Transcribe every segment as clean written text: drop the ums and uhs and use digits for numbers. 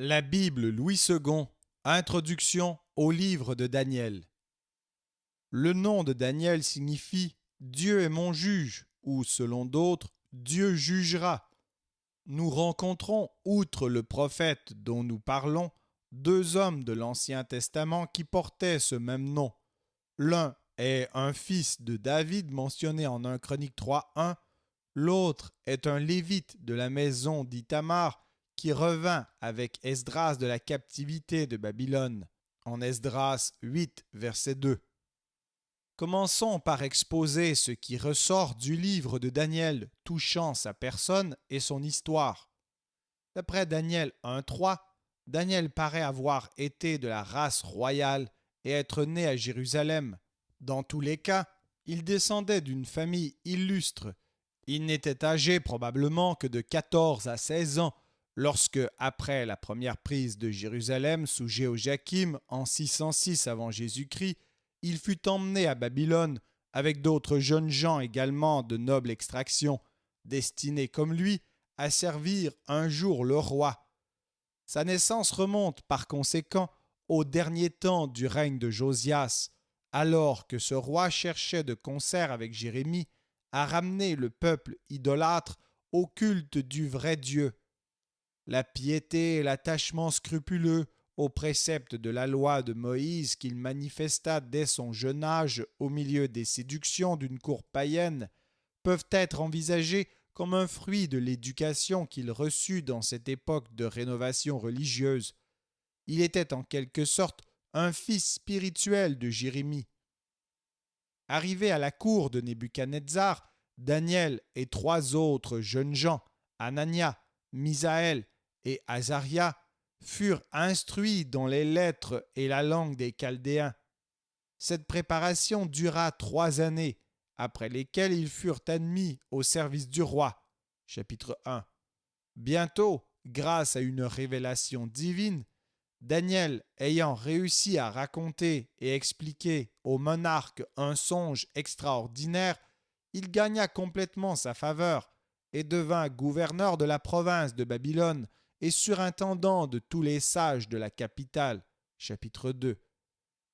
La Bible Louis II, Introduction au livre de Daniel. Le nom de Daniel signifie « Dieu est mon juge » ou, selon d'autres, « Dieu jugera ». Nous rencontrons, outre le prophète dont nous parlons, deux hommes de l'Ancien Testament qui portaient ce même nom. L'un est un fils de David mentionné en 1 Chronique 3:1, l'autre est un lévite de la maison d'Ithamar qui revint avec Esdras de la captivité de Babylone, en Esdras 8, verset 2. Commençons par exposer ce qui ressort du livre de Daniel touchant sa personne et son histoire. D'après Daniel 1:3, Daniel paraît avoir été de la race royale et être né à Jérusalem. Dans tous les cas, il descendait d'une famille illustre. Il n'était âgé probablement que de 14 à 16 ans lorsque, après la première prise de Jérusalem sous Jéhoïakim en 606 avant Jésus-Christ, il fut emmené à Babylone avec d'autres jeunes gens également de noble extraction, destinés comme lui à servir un jour le roi. Sa naissance remonte par conséquent au dernier temps du règne de Josias, alors que ce roi cherchait de concert avec Jérémie à ramener le peuple idolâtre au culte du vrai Dieu. La piété et l'attachement scrupuleux aux préceptes de la loi de Moïse qu'il manifesta dès son jeune âge au milieu des séductions d'une cour païenne peuvent être envisagés comme un fruit de l'éducation qu'il reçut dans cette époque de rénovation religieuse. Il était en quelque sorte un fils spirituel de Jérémie. Arrivé à la cour de Nebuchadnezzar, Daniel et trois autres jeunes gens, Anania, Misaël et Azaria, furent instruits dans les lettres et la langue des Chaldéens. Cette préparation dura 3 années, après lesquelles ils furent admis au service du roi. Chapitre 1. Bientôt, grâce à une révélation divine, Daniel, ayant réussi à raconter et expliquer au monarque un songe extraordinaire, il gagna complètement sa faveur et devint gouverneur de la province de Babylone et surintendant de tous les sages de la capitale. Chapitre 2.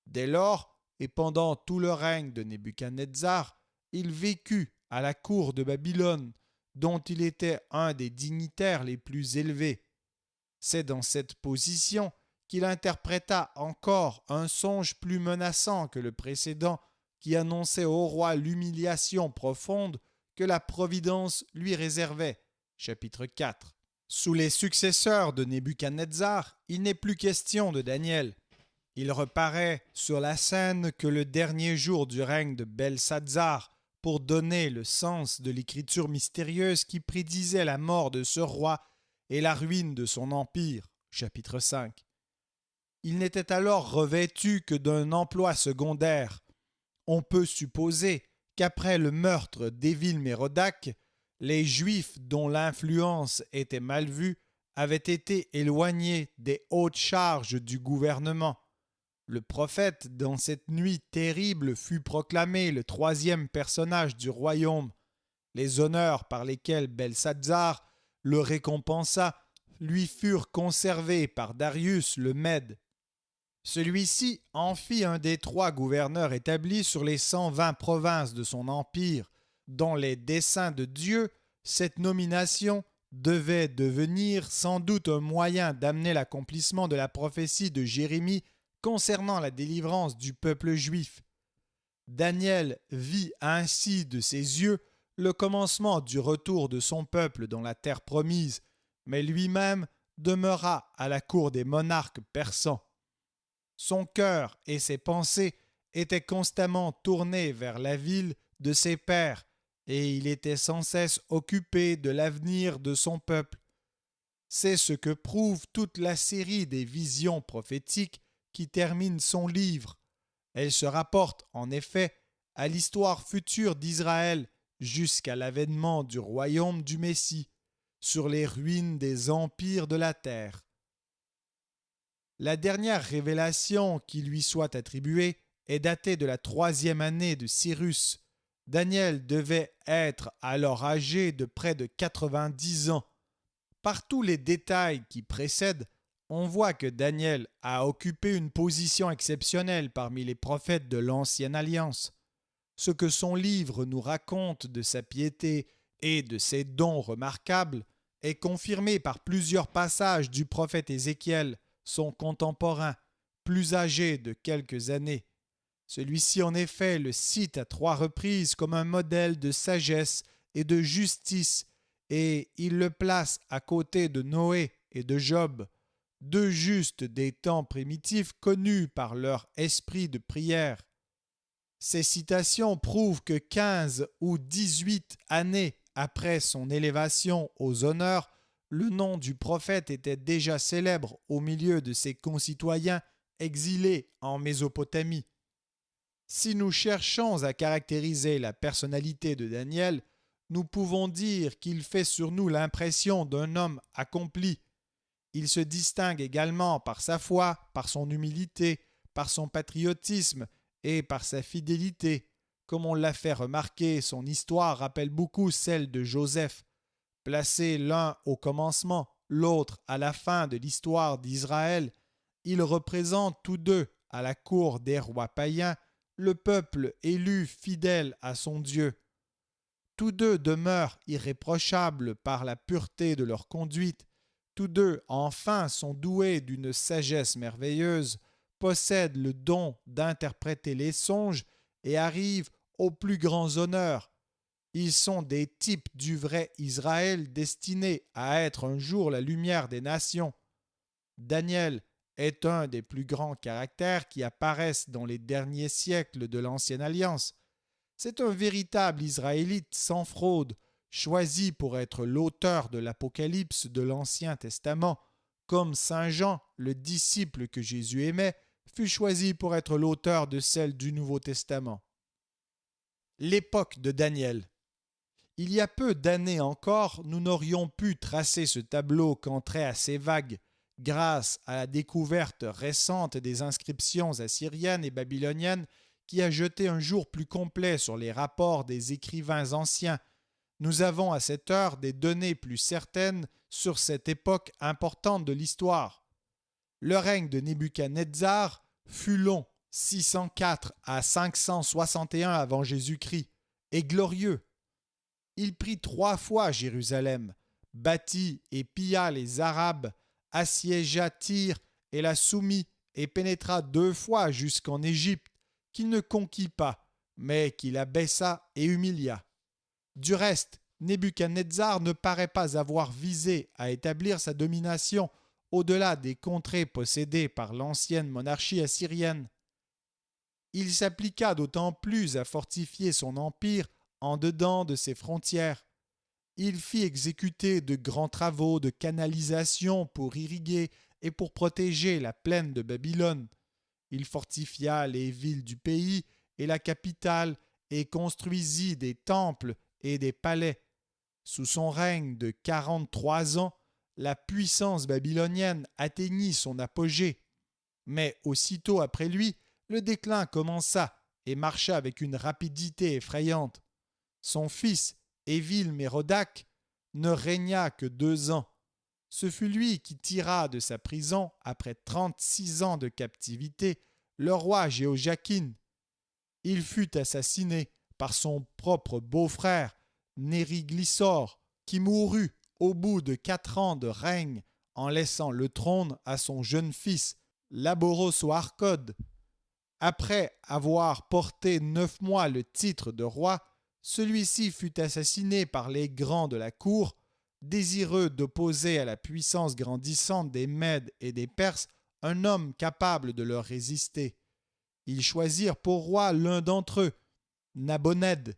Dès lors, et pendant tout le règne de Nebuchadnezzar, il vécut à la cour de Babylone, dont il était un des dignitaires les plus élevés. C'est dans cette position qu'il interpréta encore un songe plus menaçant que le précédent qui annonçait au roi l'humiliation profonde que la providence lui réservait. Chapitre 4. Sous les successeurs de Nebuchadnezzar, il n'est plus question de Daniel. Il reparaît sur la scène que le dernier jour du règne de Belshazzar pour donner le sens de l'écriture mystérieuse qui prédisait la mort de ce roi et la ruine de son empire. Chapitre 5. Il n'était alors revêtu que d'un emploi secondaire. On peut supposer qu'après le meurtre d'Évil-Mérodach, les Juifs dont l'influence était mal vue avaient été éloignés des hautes charges du gouvernement. Le prophète, dans cette nuit terrible, fut proclamé le 3e personnage du royaume. Les honneurs par lesquels Belshazzar le récompensa lui furent conservés par Darius le Mède. Celui-ci en fit un des 3 gouverneurs établis sur les 120 provinces de son empire. Dans les desseins de Dieu, cette nomination devait devenir sans doute un moyen d'amener l'accomplissement de la prophétie de Jérémie concernant la délivrance du peuple juif. Daniel vit ainsi de ses yeux le commencement du retour de son peuple dans la terre promise, mais lui-même demeura à la cour des monarques persans. Son cœur et ses pensées étaient constamment tournés vers la ville de ses pères, et il était sans cesse occupé de l'avenir de son peuple. C'est ce que prouve toute la série des visions prophétiques qui termine son livre. Elle se rapporte en effet à l'histoire future d'Israël jusqu'à l'avènement du royaume du Messie, sur les ruines des empires de la terre. La dernière révélation qui lui soit attribuée est datée de la 3e année de Cyrus. Daniel devait être alors âgé de près de 90 ans. Par tous les détails qui précèdent, On voit que Daniel a occupé une position exceptionnelle parmi les prophètes de l'Ancienne Alliance. Ce que son livre nous raconte de sa piété et de ses dons remarquables est confirmé par plusieurs passages du prophète Ézéchiel, son contemporain, plus âgé de quelques années. Celui-ci, en effet, le cite à 3 reprises comme un modèle de sagesse et de justice, et il le place à côté de Noé et de Job, 2 justes des temps primitifs connus par leur esprit de prière. Ces citations prouvent que 15 ou 18 années après son élévation aux honneurs, le nom du prophète était déjà célèbre au milieu de ses concitoyens exilés en Mésopotamie. Si nous cherchons à caractériser la personnalité de Daniel, nous pouvons dire qu'il fait sur nous l'impression d'un homme accompli. Il se distingue également par sa foi, par son humilité, par son patriotisme et par sa fidélité. Comme on l'a fait remarquer, son histoire rappelle beaucoup celle de Joseph. Placés l'un au commencement, l'autre à la fin de l'histoire d'Israël, ils représentent tous deux, à la cour des rois païens, le peuple élu fidèle à son Dieu. Tous deux demeurent irréprochables par la pureté de leur conduite. Tous deux, enfin, sont doués d'une sagesse merveilleuse, possèdent le don d'interpréter les songes et arrivent aux plus grands honneurs. Ils sont des types du vrai Israël destiné à être un jour la lumière des nations. Daniel est un des plus grands caractères qui apparaissent dans les derniers siècles de l'Ancienne Alliance. C'est un véritable Israélite sans fraude, choisi pour être l'auteur de l'Apocalypse de l'Ancien Testament, comme Saint Jean, le disciple que Jésus aimait, fut choisi pour être l'auteur de celle du Nouveau Testament. L'époque de Daniel. Il y a peu d'années encore, nous n'aurions pu tracer ce tableau qu'en traits assez vagues, grâce à la découverte récente des inscriptions assyriennes et babyloniennes qui a jeté un jour plus complet sur les rapports des écrivains anciens. Nous avons à cette heure des données plus certaines sur cette époque importante de l'histoire. Le règne de Nebuchadnezzar fut long, 604 à 561 avant Jésus-Christ, et glorieux. Il prit 3 fois Jérusalem, bâtit et pilla les Arabes, assiégea Tyr et la soumit, et pénétra 2 fois jusqu'en Égypte, qu'il ne conquit pas, mais qu'il abaissa et humilia. Du reste, Nebuchadnezzar ne paraît pas avoir visé à établir sa domination au-delà des contrées possédées par l'ancienne monarchie assyrienne. Il s'appliqua d'autant plus à fortifier son empire en dedans de ses frontières. Il fit exécuter de grands travaux de canalisation pour irriguer et pour protéger la plaine de Babylone. Il fortifia les villes du pays et la capitale et construisit des temples et des palais. Sous son règne de 43 ans, la puissance babylonienne atteignit son apogée. Mais aussitôt après lui, le déclin commença et marcha avec une rapidité effrayante. Son fils, Évil-Mérodach, ne régna que 2 ans. Ce fut lui qui tira de sa prison, après 36 ans de captivité, le roi Jéhoiakin. Il fut assassiné par son propre beau-frère, Nériglissor, qui mourut au bout de 4 ans de règne en laissant le trône à son jeune fils, Laboros-Arcode. Après avoir porté 9 mois le titre de roi, celui-ci fut assassiné par les grands de la cour, désireux d'opposer à la puissance grandissante des Mèdes et des Perses un homme capable de leur résister. Ils choisirent pour roi l'un d'entre eux, Nabonède,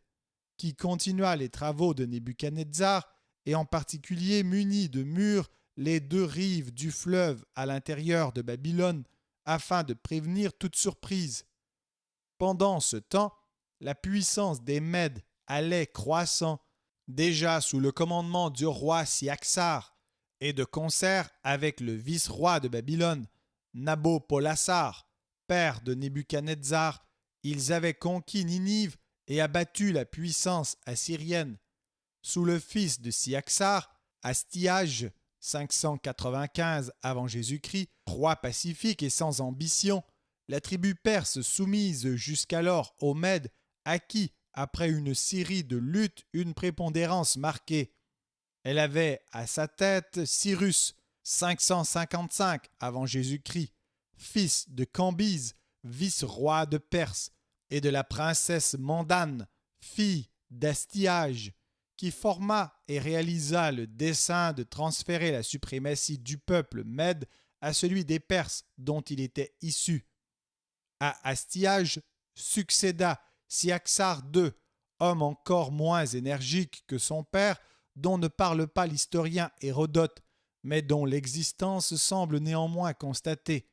qui continua les travaux de Nebuchadnezzar et en particulier munit de murs les 2 rives du fleuve à l'intérieur de Babylone afin de prévenir toute surprise. Pendant ce temps, la puissance des Mèdes allait croissant, déjà sous le commandement du roi Siaxar, et de concert avec le vice-roi de Babylone, Nabopolassar, père de Nebuchadnezzar, ils avaient conquis Ninive et abattu la puissance assyrienne. Sous le fils de Siaxar, Astiage, 595 avant Jésus-Christ, roi pacifique et sans ambition, la tribu perse soumise jusqu'alors aux Mèdes acquit, après une série de luttes, une prépondérance marquée. Elle avait à sa tête Cyrus, 555 avant Jésus-Christ, fils de Cambyse, vice-roi de Perse, et de la princesse Mandane, fille d'Astiage, qui forma et réalisa le dessein de transférer la suprématie du peuple mède à celui des Perses dont il était issu. À Astiage succéda Cyaxare II, homme encore moins énergique que son père, dont ne parle pas l'historien Hérodote, mais dont l'existence semble néanmoins constatée.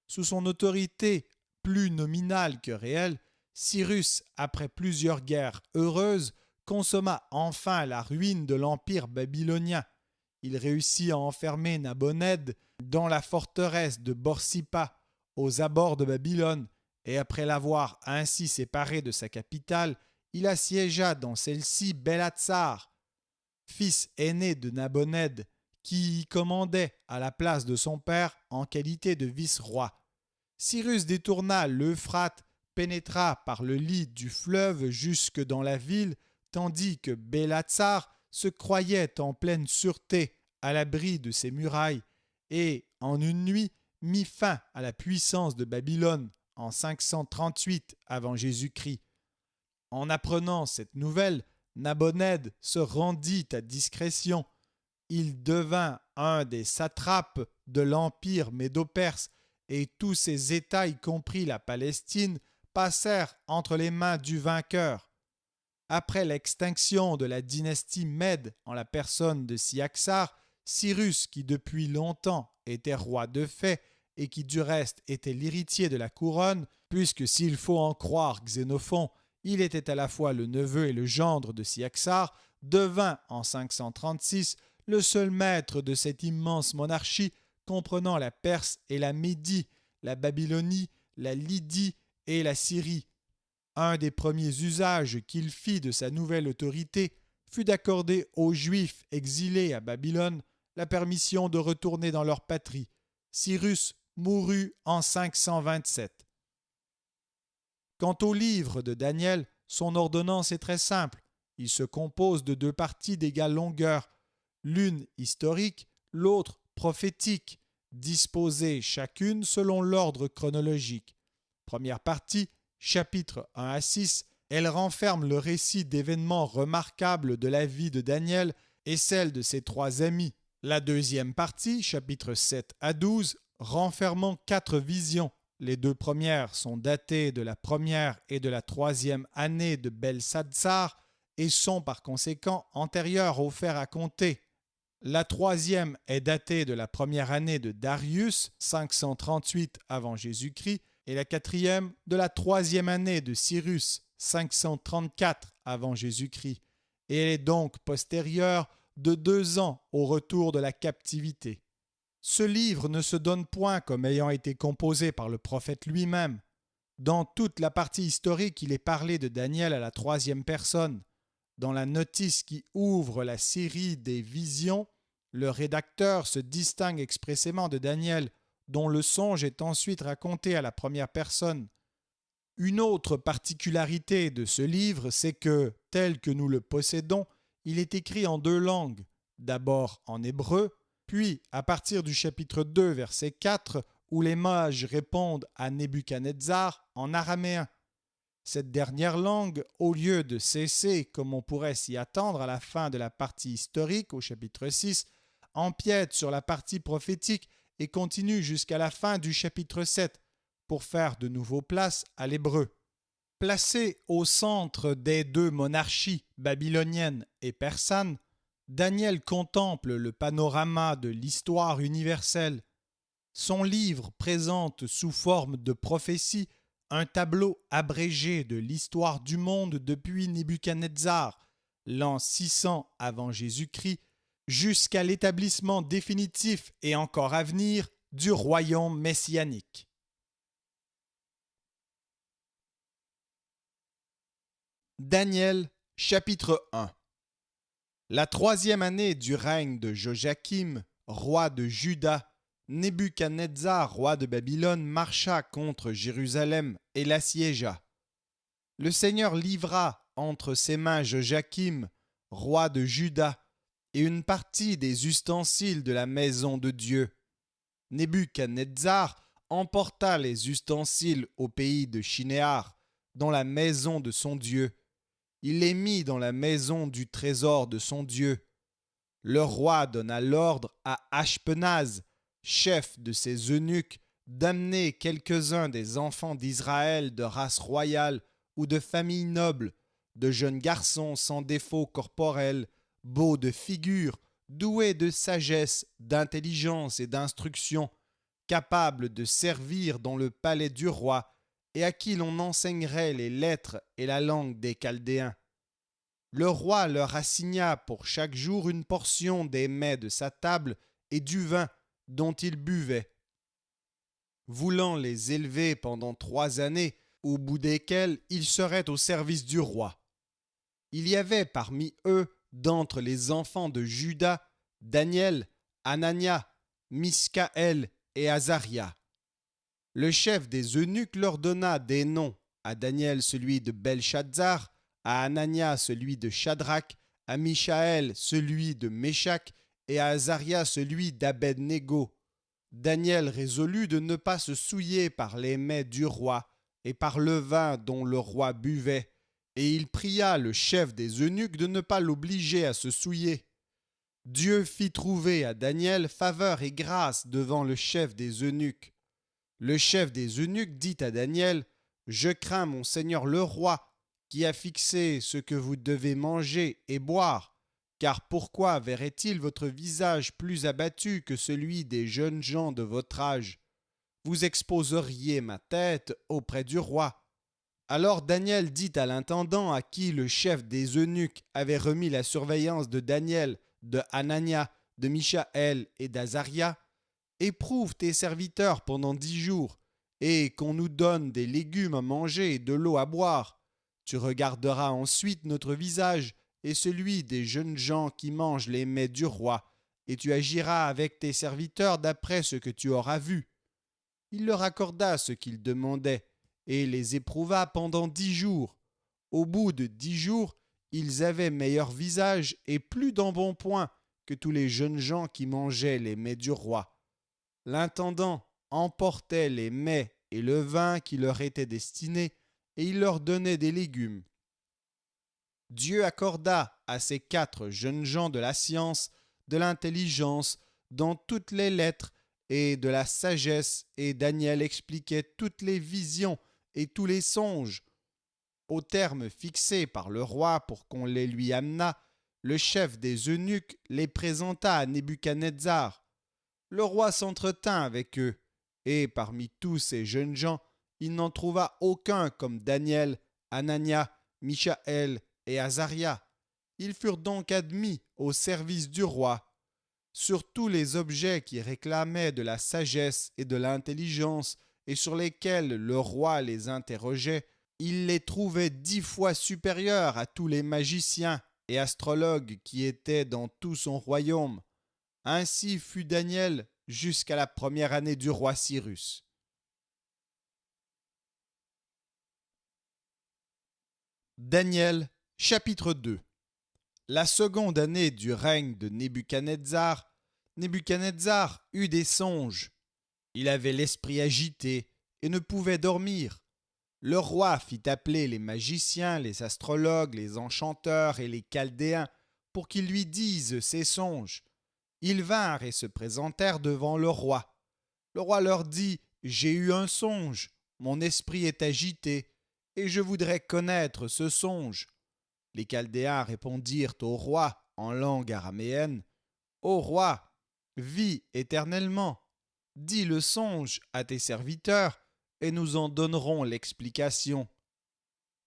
Sous son autorité plus nominale que réelle, Cyrus, après plusieurs guerres heureuses, consomma enfin la ruine de l'empire babylonien. Il réussit à enfermer Nabonède dans la forteresse de Borsippa, aux abords de Babylone, et après l'avoir ainsi séparé de sa capitale, il assiégea dans celle-ci Belatsar, fils aîné de Nabonède, qui y commandait à la place de son père en qualité de vice-roi. Cyrus détourna l'Euphrate, pénétra par le lit du fleuve jusque dans la ville, tandis que Belatsar se croyait en pleine sûreté à l'abri de ses murailles, et, en une nuit, mit fin à la puissance de Babylone en 538 avant Jésus-Christ. En apprenant cette nouvelle, Nabonède se rendit à discrétion. Il devint un des satrapes de l'empire médo-perse, et tous ses États, y compris la Palestine, passèrent entre les mains du vainqueur. Après l'extinction de la dynastie Mède en la personne de Cyaxare, Cyrus, qui depuis longtemps était roi de fait et qui du reste était l'héritier de la couronne, puisque s'il faut en croire Xénophon, il était à la fois le neveu et le gendre de Cyaxare, devint en 536 le seul maître de cette immense monarchie comprenant la Perse et la Médie, la Babylonie, la Lydie et la Syrie. Un des premiers usages qu'il fit de sa nouvelle autorité fut d'accorder aux Juifs exilés à Babylone la permission de retourner dans leur patrie. Cyrus mourut en 527. Quant au livre de Daniel, son ordonnance est très simple. Il se compose de deux parties d'égale longueur, l'une historique, l'autre prophétique, disposées chacune selon l'ordre chronologique. Première partie, chapitres 1 à 6, elle renferme le récit d'événements remarquables de la vie de Daniel et celle de ses trois amis. La deuxième partie, chapitres 7 à 12, renfermant 4 visions. Les deux premières sont datées de la première et de la troisième année de Belshazzar et sont par conséquent antérieures au fer à compter. La troisième est datée de la première année de Darius, 538 avant Jésus-Christ, et la quatrième de la troisième année de Cyrus, 534 avant Jésus-Christ, et elle est donc postérieure de 2 ans au retour de la captivité. Ce livre ne se donne point comme ayant été composé par le prophète lui-même. Dans toute la partie historique, il est parlé de Daniel à la troisième personne. Dans la notice qui ouvre la série des visions, le rédacteur se distingue expressément de Daniel, dont le songe est ensuite raconté à la première personne. Une autre particularité de ce livre, c'est que, tel que nous le possédons, il est écrit en 2 langues, d'abord en hébreu, puis à partir du chapitre 2, verset 4, où les mages répondent à Nebuchadnezzar en araméen. Cette dernière langue, au lieu de cesser, comme on pourrait s'y attendre à la fin de la partie historique, au chapitre 6, empiète sur la partie prophétique et continue jusqu'à la fin du chapitre 7 pour faire de nouveau place à l'hébreu. Placé au centre des 2 monarchies babylonienne et persane, Daniel contemple le panorama de l'histoire universelle. Son livre présente sous forme de prophétie un tableau abrégé de l'histoire du monde depuis Nebuchadnezzar, l'an 600 avant Jésus-Christ, jusqu'à l'établissement définitif et encore à venir du royaume messianique. Daniel, chapitre 1. La 3e année du règne de Joachim, roi de Juda, Nebuchadnezzar, roi de Babylone, marcha contre Jérusalem et l'assiégea. Le Seigneur livra entre ses mains Joachim, roi de Juda, et une partie des ustensiles de la maison de Dieu. Nebuchadnezzar emporta les ustensiles au pays de Shinéar, dans la maison de son Dieu. Il les mit dans la maison du trésor de son Dieu. Le roi donna l'ordre à Ashpenaz, chef de ses eunuques, d'amener quelques-uns des enfants d'Israël de race royale ou de famille noble, de jeunes garçons sans défaut corporel, beaux de figure, doués de sagesse, d'intelligence et d'instruction, capables de servir dans le palais du roi, et à qui l'on enseignerait les lettres et la langue des Chaldéens. Le roi leur assigna pour chaque jour une portion des mets de sa table et du vin dont ils buvaient. Voulant les élever pendant 3 années, au bout desquelles ils seraient au service du roi. Il y avait parmi eux, d'entre les enfants de Juda, Daniel, Anania, Miskaël et Azaria. Le chef des eunuques leur donna des noms, à Daniel celui de Belshazzar, à Anania celui de Shadrach, à Mishaël celui de Méshach et à Azaria celui d'Abed-Négo. Daniel résolut de ne pas se souiller par les mets du roi et par le vin dont le roi buvait, et il pria le chef des eunuques de ne pas l'obliger à se souiller. Dieu fit trouver à Daniel faveur et grâce devant le chef des eunuques. Le chef des eunuques dit à Daniel : « Je crains mon seigneur le roi, qui a fixé ce que vous devez manger et boire, car pourquoi verrait-il votre visage plus abattu que celui des jeunes gens de votre âge ? Vous exposeriez ma tête auprès du roi. » Alors Daniel dit à l'intendant à qui le chef des eunuques avait remis la surveillance de Daniel, de Anania, de Mishaël et d'Azaria : « Éprouve tes serviteurs pendant 10 jours, et qu'on nous donne des légumes à manger et de l'eau à boire. Tu regarderas ensuite notre visage et celui des jeunes gens qui mangent les mets du roi, et tu agiras avec tes serviteurs d'après ce que tu auras vu. » Il leur accorda ce qu'ils demandaient, et les éprouva pendant 10 jours. Au bout de 10 jours, ils avaient meilleur visage et plus d'embonpoint que tous les jeunes gens qui mangeaient les mets du roi. L'intendant emportait les mets et le vin qui leur étaient destinés, et il leur donnait des légumes. Dieu accorda à ces 4 jeunes gens de la science, de l'intelligence, dans toutes les lettres et de la sagesse, et Daniel expliquait toutes les visions et tous les songes. Au terme fixé par le roi pour qu'on les lui amenât, le chef des eunuques les présenta à Nebuchadnezzar. Le roi s'entretint avec eux, et parmi tous ces jeunes gens, il n'en trouva aucun comme Daniel, Anania, Mishaël et Azaria. Ils furent donc admis au service du roi. Sur tous les objets qui réclamaient de la sagesse et de l'intelligence et sur lesquels le roi les interrogeait, il les trouvait 10 fois supérieurs à tous les magiciens et astrologues qui étaient dans tout son royaume. Ainsi fut Daniel jusqu'à la première année du roi Cyrus. Daniel, chapitre 2. La seconde année du règne de Nebuchadnezzar, Nebuchadnezzar eut des songes. Il avait l'esprit agité et ne pouvait dormir. Le roi fit appeler les magiciens, les astrologues, les enchanteurs et les chaldéens pour qu'ils lui disent ses songes. Ils vinrent et se présentèrent devant le roi. Le roi leur dit : « J'ai eu un songe, mon esprit est agité, et je voudrais connaître ce songe. » Les Chaldéens répondirent au roi en langue araméenne : « Ô roi, vis éternellement. Dis le songe à tes serviteurs, et nous en donnerons l'explication. »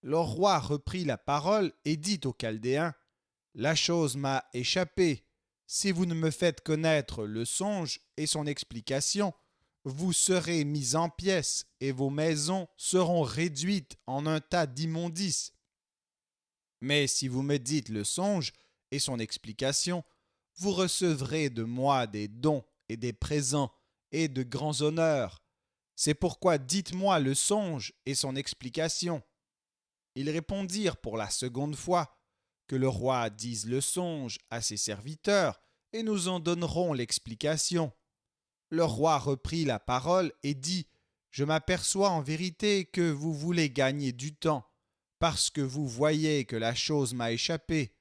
Le roi reprit la parole et dit aux Chaldéens : « La chose m'a échappé. Si vous ne me faites connaître le songe et son explication, vous serez mis en pièces et vos maisons seront réduites en un tas d'immondices. Mais si vous me dites le songe et son explication, vous recevrez de moi des dons et des présents et de grands honneurs. C'est pourquoi dites-moi le songe et son explication. » Ils répondirent pour la seconde fois, « Que le roi dise le songe à ses serviteurs, et nous en donnerons l'explication. » Le roi reprit la parole et dit, « Je m'aperçois en vérité que vous voulez gagner du temps, parce que vous voyez que la chose m'a échappé.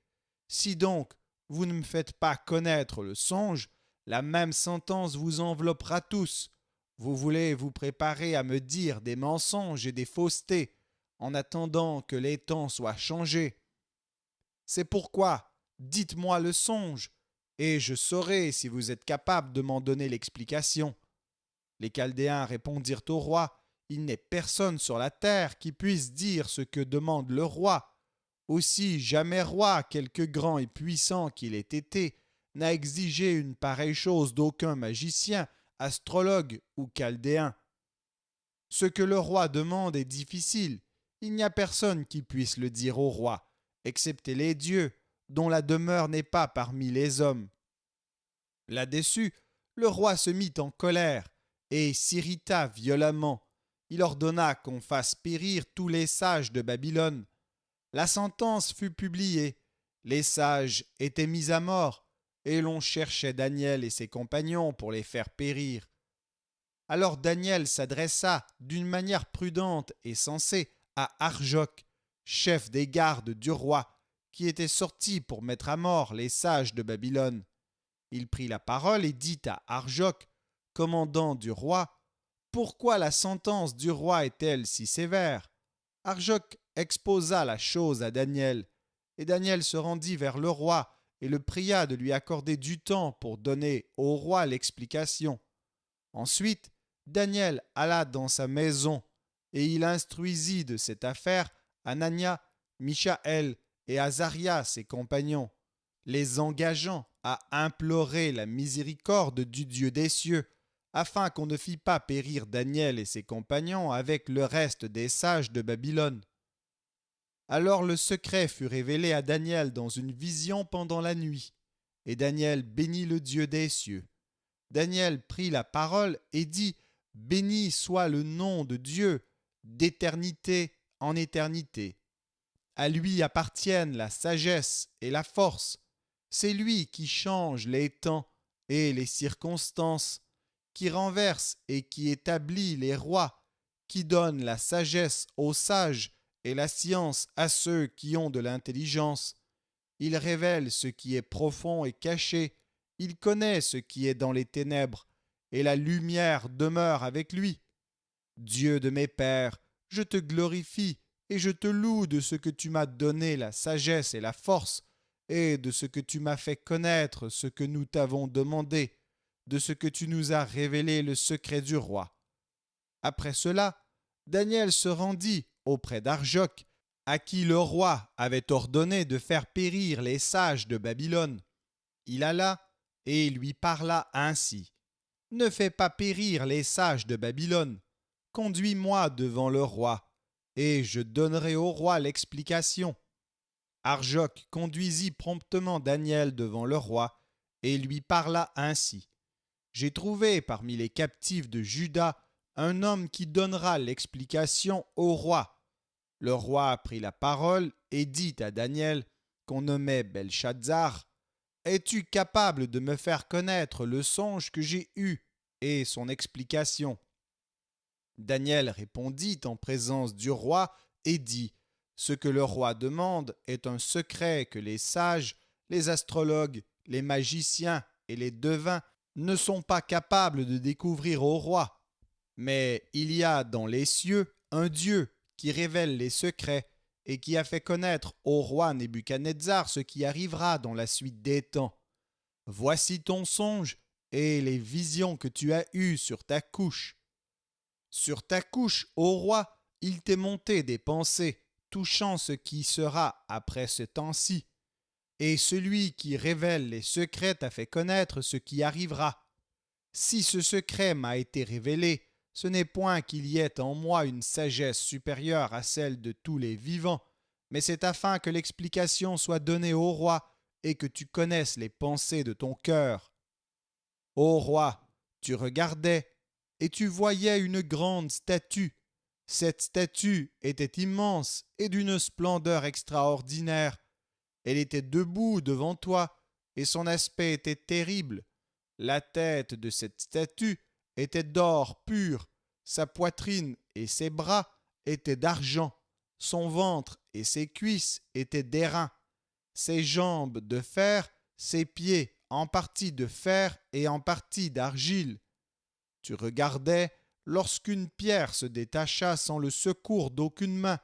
Si donc vous ne me faites pas connaître le songe, la même sentence vous enveloppera tous. Vous voulez vous préparer à me dire des mensonges et des faussetés, en attendant que les temps soient changés. C'est pourquoi, dites-moi le songe, et je saurai si vous êtes capable de m'en donner l'explication. » Les Chaldéens répondirent au roi, « Il n'est personne sur la terre qui puisse dire ce que demande le roi. Aussi jamais roi, quelque grand et puissant qu'il ait été, n'a exigé une pareille chose d'aucun magicien, astrologue ou chaldéen. Ce que le roi demande est difficile. Il n'y a personne qui puisse le dire au roi, excepté les dieux, dont la demeure n'est pas parmi les hommes. » Là-dessus, le roi se mit en colère et s'irrita violemment. Il ordonna qu'on fasse périr tous les sages de Babylone. La sentence fut publiée. Les sages étaient mis à mort, et l'on cherchait Daniel et ses compagnons pour les faire périr. Alors Daniel s'adressa d'une manière prudente et sensée à Arjoc, chef des gardes du roi, qui était sorti pour mettre à mort les sages de Babylone. Il prit la parole et dit à Arjoc, commandant du roi, « Pourquoi la sentence du roi est-elle si sévère ?» Arjoc exposa la chose à Daniel, et Daniel se rendit vers le roi et le pria de lui accorder du temps pour donner au roi l'explication. Ensuite, Daniel alla dans sa maison, et il instruisit de cette affaire Anania, Michaël et Azaria, ses compagnons, les engageant à implorer la miséricorde du Dieu des cieux, afin qu'on ne fît pas périr Daniel et ses compagnons avec le reste des sages de Babylone. Alors le secret fut révélé à Daniel dans une vision pendant la nuit, et Daniel bénit le Dieu des cieux. Daniel prit la parole et dit, « Béni soit le nom de Dieu, d'éternité en éternité. À lui appartiennent la sagesse et la force. C'est lui qui change les temps et les circonstances, qui renverse et qui établit les rois, qui donne la sagesse aux sages et la science à ceux qui ont de l'intelligence. Il révèle ce qui est profond et caché, il connaît ce qui est dans les ténèbres, et la lumière demeure avec lui. Dieu de mes pères, je te glorifie et je te loue de ce que tu m'as donné la sagesse et la force, et de ce que tu m'as fait connaître ce que nous t'avons demandé, de ce que tu nous as révélé le secret du roi. » Après cela, Daniel se rendit auprès d'Arjoc, à qui le roi avait ordonné de faire périr les sages de Babylone. Il alla et lui parla ainsi, « Ne fais pas périr les sages de Babylone. Conduis-moi devant le roi, et je donnerai au roi l'explication. » Arjoc conduisit promptement Daniel devant le roi, et lui parla ainsi, « J'ai trouvé parmi les captifs de Juda un homme qui donnera l'explication au roi. » Le roi prit la parole et dit à Daniel, qu'on nommait Belshazzar, « Es-tu capable de me faire connaître le songe que j'ai eu et son explication ?» Daniel répondit en présence du roi et dit, « Ce que le roi demande est un secret que les sages, les astrologues, les magiciens et les devins ne sont pas capables de découvrir au roi. Mais il y a dans les cieux un Dieu qui révèle les secrets et qui a fait connaître au roi Nebuchadnezzar ce qui arrivera dans la suite des temps. Voici ton songe et les visions que tu as eues sur ta couche. Sur ta couche, ô roi, il t'est monté des pensées touchant ce qui sera après ce temps-ci. Et celui qui révèle les secrets t'a fait connaître ce qui arrivera. Si ce secret m'a été révélé, ce n'est point qu'il y ait en moi une sagesse supérieure à celle de tous les vivants, mais c'est afin que l'explication soit donnée au roi et que tu connaisses les pensées de ton cœur. Ô roi, tu regardais, et tu voyais une grande statue. Cette statue était immense et d'une splendeur extraordinaire. Elle était debout devant toi, et son aspect était terrible. La tête de cette statue était d'or pur, sa poitrine et ses bras étaient d'argent, son ventre et ses cuisses étaient d'airain, ses jambes de fer, ses pieds en partie de fer et en partie d'argile. Tu regardais lorsqu'une pierre se détacha sans le secours d'aucune main,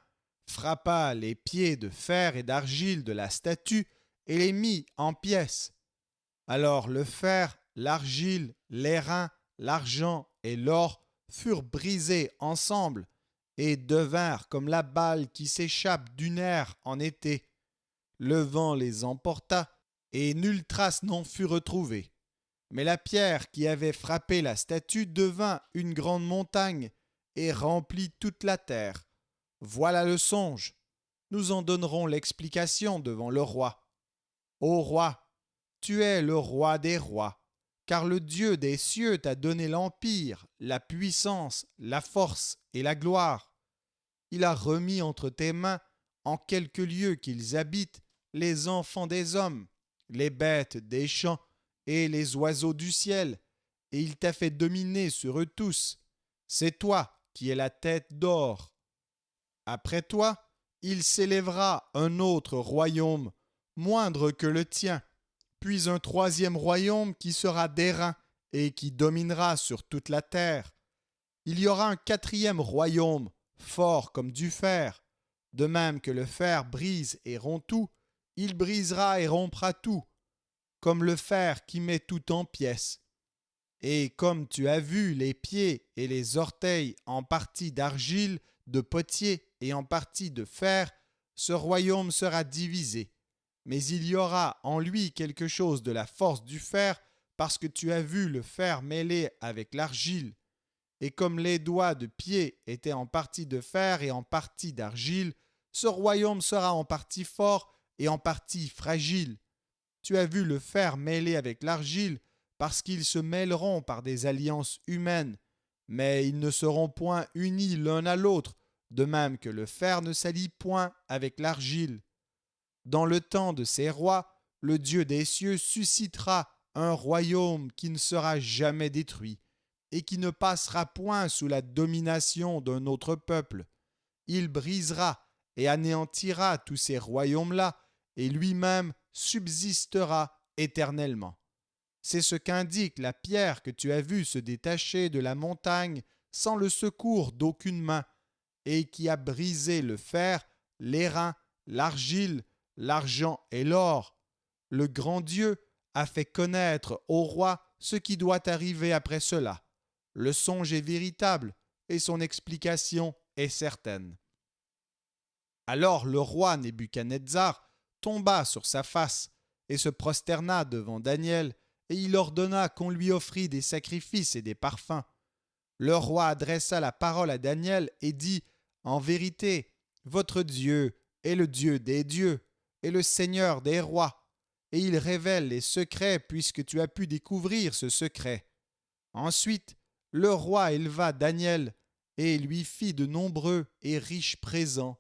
frappa les pieds de fer et d'argile de la statue et les mit en pièces. Alors le fer, l'argile, l'airain, l'argent et l'or furent brisés ensemble et devinrent comme la balle qui s'échappe du nerf en été. Le vent les emporta et nulle trace n'en fut retrouvée. Mais la pierre qui avait frappé la statue devint une grande montagne et remplit toute la terre. Voilà le songe. Nous en donnerons l'explication devant le roi. Ô roi, tu es le roi des rois, car le Dieu des cieux t'a donné l'empire, la puissance, la force et la gloire. Il a remis entre tes mains, en quelque lieu qu'ils habitent, les enfants des hommes, les bêtes des champs et les oiseaux du ciel, et il t'a fait dominer sur eux tous. C'est toi qui es la tête d'or. Après toi, il s'élèvera un autre royaume, moindre que le tien, puis un troisième royaume qui sera d'airain et qui dominera sur toute la terre. Il y aura un quatrième royaume, fort comme du fer. De même que le fer brise et rompt tout, il brisera et rompra tout, comme le fer qui met tout en pièces. Et comme tu as vu les pieds et les orteils en partie d'argile, de potier et en partie de fer, ce royaume sera divisé. Mais il y aura en lui quelque chose de la force du fer, parce que tu as vu le fer mêlé avec l'argile. Et comme les doigts de pied étaient en partie de fer et en partie d'argile, ce royaume sera en partie fort et en partie fragile. Tu as vu le fer mêlé avec l'argile, parce qu'ils se mêleront par des alliances humaines, mais ils ne seront point unis l'un à l'autre, de même que le fer ne s'allie point avec l'argile. Dans le temps de ces rois, le Dieu des cieux suscitera un royaume qui ne sera jamais détruit, et qui ne passera point sous la domination d'un autre peuple. Il brisera et anéantira tous ces royaumes-là, et lui-même subsistera éternellement. C'est ce qu'indique la pierre que tu as vue se détacher de la montagne sans le secours d'aucune main, et qui a brisé le fer, l'airain, l'argile, l'argent et l'or. Le grand Dieu a fait connaître au roi ce qui doit arriver après cela. Le songe est véritable et son explication est certaine. Alors le roi Nebuchadnezzar tomba sur sa face et se prosterna devant Daniel, et il ordonna qu'on lui offrît des sacrifices et des parfums. Le roi adressa la parole à Daniel et dit : « En vérité, votre Dieu est le Dieu des dieux et le Seigneur des rois, et il révèle les secrets puisque tu as pu découvrir ce secret. » Ensuite, le roi éleva Daniel et lui fit de nombreux et riches présents.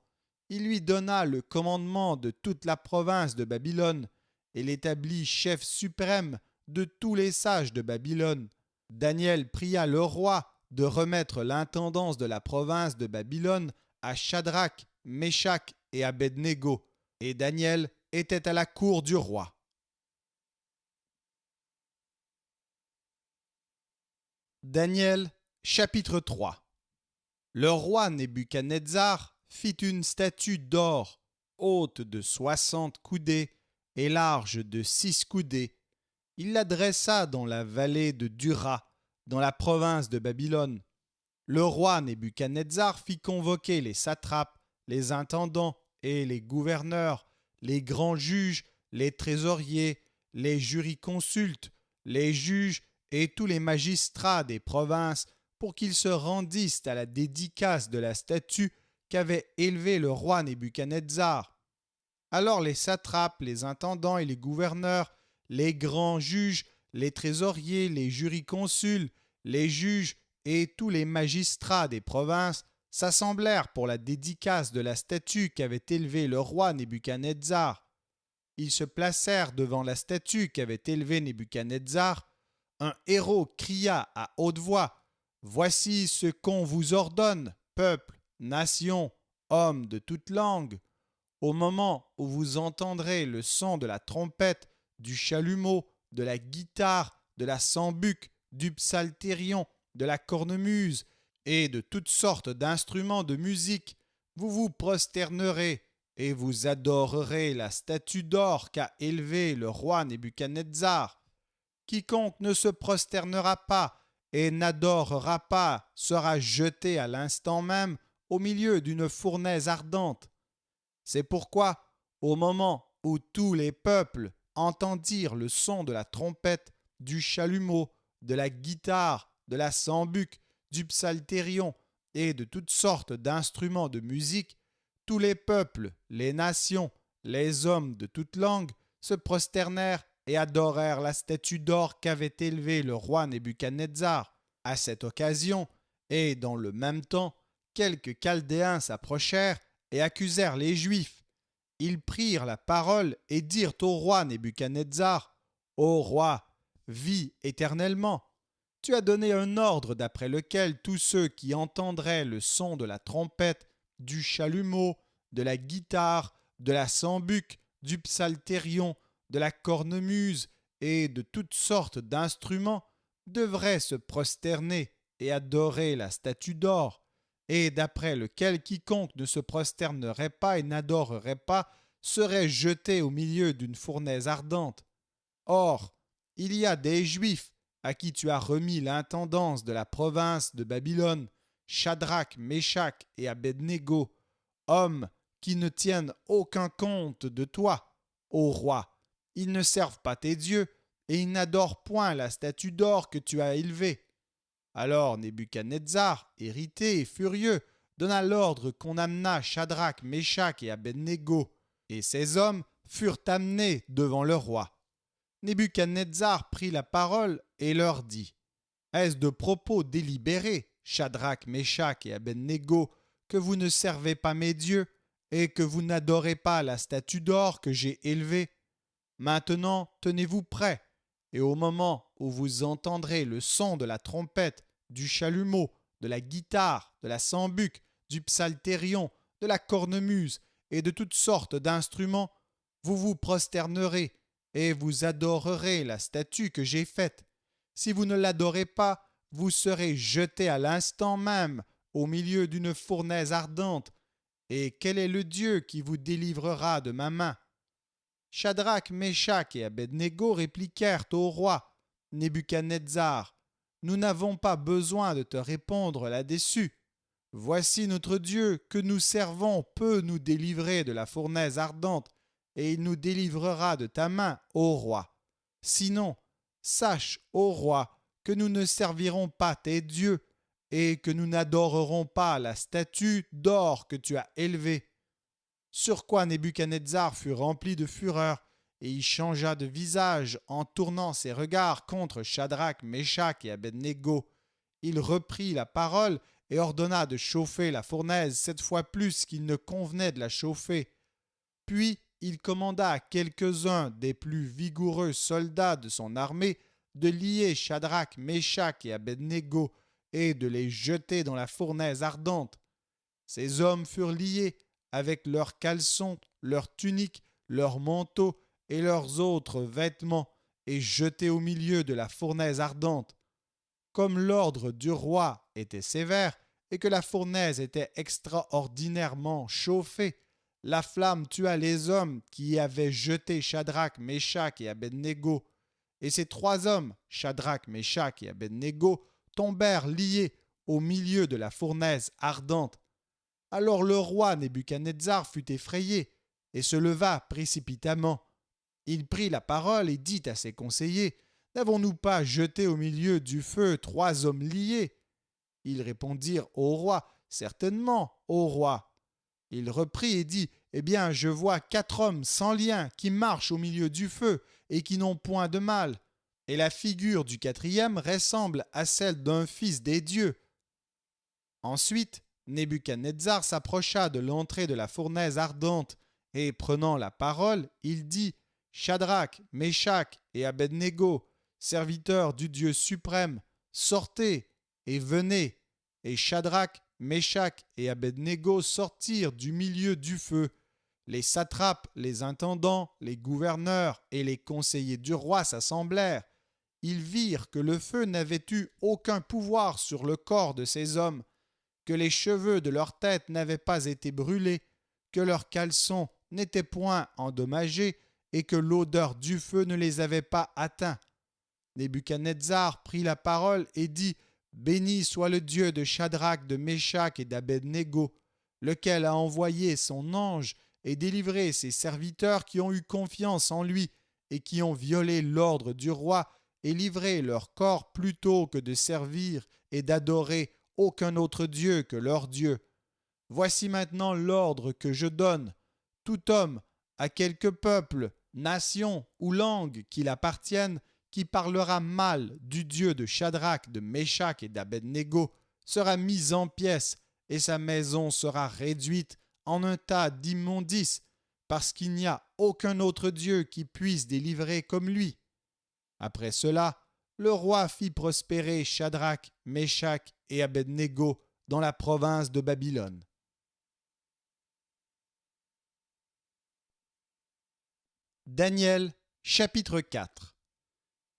Il lui donna le commandement de toute la province de Babylone et l'établit chef suprême de tous les sages de Babylone. Daniel pria le roi de remettre l'intendance de la province de Babylone à Shadrach, Meshach et Abednego, et Daniel était à la cour du roi. Daniel, chapitre 3. Le roi Nebuchadnezzar fit une statue d'or, haute de 60 coudées et large de 6 coudées. Il la dressa dans la vallée de Dura, dans la province de Babylone. Le roi Nebuchadnezzar fit convoquer les satrapes, les intendants et les gouverneurs, les grands juges, les trésoriers, les jurisconsultes, les juges et tous les magistrats des provinces pour qu'ils se rendissent à la dédicace de la statue qu'avait élevée le roi Nebuchadnezzar. Alors les satrapes, les intendants et les gouverneurs, les grands juges, les trésoriers, les jurisconsuls, les juges et tous les magistrats des provinces s'assemblèrent pour la dédicace de la statue qu'avait élevée le roi Nebuchadnezzar. Ils se placèrent devant la statue qu'avait élevée Nebuchadnezzar. Un héros cria à haute voix: « Voici ce qu'on vous ordonne, peuple, nation, hommes de toute langue. Au moment où vous entendrez le son de la trompette, du chalumeau, de la guitare, de la sambuc, du psalterion, de la cornemuse et de toutes sortes d'instruments de musique, vous vous prosternerez et vous adorerez la statue d'or qu'a élevée le roi Nebuchadnezzar. Quiconque ne se prosternera pas et n'adorera pas sera jeté à l'instant même au milieu d'une fournaise ardente. C'est pourquoi, au moment où tous les peuples entendirent le son de la trompette, du chalumeau, de la guitare, de la sambuc, du psalterion et de toutes sortes d'instruments de musique, tous les peuples, les nations, les hommes de toute langue se prosternèrent et adorèrent la statue d'or qu'avait élevée le roi Nebuchadnezzar. À cette occasion, et dans le même temps, quelques Chaldéens s'approchèrent et accusèrent les Juifs. Ils prirent la parole et dirent au roi Nebuchadnezzar: « Ô roi, vis éternellement. Tu as donné un ordre d'après lequel tous ceux qui entendraient le son de la trompette, du chalumeau, de la guitare, de la sambuc, du psalterion, de la cornemuse et de toutes sortes d'instruments devraient se prosterner et adorer la statue d'or, et d'après lequel quiconque ne se prosternerait pas et n'adorerait pas serait jeté au milieu d'une fournaise ardente. Or, il y a des Juifs à qui tu as remis l'intendance de la province de Babylone, Shadrach, Méshach et Abednego, hommes qui ne tiennent aucun compte de toi, ô roi. Ils ne servent pas tes dieux et ils n'adorent point la statue d'or que tu as élevée. » Alors Nebuchadnezzar, irrité et furieux, donna l'ordre qu'on amenât Shadrach, Méshach et Abednego, et ces hommes furent amenés devant le roi. Nebuchadnezzar prit la parole et leur dit: « Est-ce de propos délibérés, Shadrach, Méshach et Abednego, que vous ne servez pas mes dieux et que vous n'adorez pas la statue d'or que j'ai élevée? Maintenant, tenez-vous prêts, et au moment où vous entendrez le son de la trompette, du chalumeau, de la guitare, de la sambuc, du psalterion, de la cornemuse et de toutes sortes d'instruments, vous vous prosternerez et vous adorerez la statue que j'ai faite. Si vous ne l'adorez pas, vous serez jetés à l'instant même au milieu d'une fournaise ardente. Et quel est le Dieu qui vous délivrera de ma main? » Shadrach, Méshach et Abednego répliquèrent au roi Nebuchadnezzar: « Nous n'avons pas besoin de te répondre là-dessus. Voici notre Dieu que nous servons peut nous délivrer de la fournaise ardente, et il nous délivrera de ta main, ô roi. Sinon, sache, ô roi, que nous ne servirons pas tes dieux, et que nous n'adorerons pas la statue d'or que tu as élevée. » Sur quoi Nebuchadnezzar fut rempli de fureur, et il changea de visage en tournant ses regards contre Shadrach, Méshach et Abednego. Il reprit la parole et ordonna de chauffer la fournaise 7 fois plus qu'il ne convenait de la chauffer. Puis il commanda à quelques-uns des plus vigoureux soldats de son armée de lier Shadrach, Méshach et Abednego et de les jeter dans la fournaise ardente. Ces hommes furent liés avec leurs caleçons, leurs tuniques, leurs manteaux et leurs autres vêtements, et jetés au milieu de la fournaise ardente. Comme l'ordre du roi était sévère et que la fournaise était extraordinairement chauffée, la flamme tua les hommes qui y avaient jeté Shadrach, Méshach et Abednego. Et ces 3 hommes, Shadrach, Méshach et Abednego, tombèrent liés au milieu de la fournaise ardente. Alors le roi Nebuchadnezzar fut effrayé et se leva précipitamment. Il prit la parole et dit à ses conseillers: « N'avons-nous pas jeté au milieu du feu 3 hommes liés ?» Ils répondirent au roi: « Certainement, ô roi. » Il reprit et dit: eh bien, je vois 4 hommes sans lien qui marchent au milieu du feu et qui n'ont point de mal. Et la figure du 4e ressemble à celle d'un fils des dieux. » Ensuite, Nebuchadnezzar s'approcha de l'entrée de la fournaise ardente et, prenant la parole, il dit: « Shadrach, Meshach et Abednego, serviteurs du Dieu suprême, sortez et venez. » Et Shadrach, Meshach et Abednego sortirent du milieu du feu. Les satrapes, les intendants, les gouverneurs et les conseillers du roi s'assemblèrent. Ils virent que le feu n'avait eu aucun pouvoir sur le corps de ces hommes, que les cheveux de leur tête n'avaient pas été brûlés, que leurs caleçons n'étaient point endommagés et que l'odeur du feu ne les avait pas atteints. Nebuchadnezzar prit la parole et dit: « Béni soit le Dieu de Shadrach, de Meshach et d'Abednego, lequel a envoyé son ange et délivré ses serviteurs qui ont eu confiance en lui et qui ont violé l'ordre du roi et livré leur corps plutôt que de servir et d'adorer aucun autre Dieu que leur Dieu. Voici maintenant l'ordre que je donne. Tout homme, à quelque peuple, nation ou langue qu'il appartienne, qui parlera mal du Dieu de Shadrach, de Meshach et d'Abednego, sera mis en pièces, et sa maison sera réduite en un tas d'immondices, parce qu'il n'y a aucun autre Dieu qui puisse délivrer comme lui. » Après cela, le roi fit prospérer Shadrach, Meshach et Abednego dans la province de Babylone. Daniel, chapitre 4.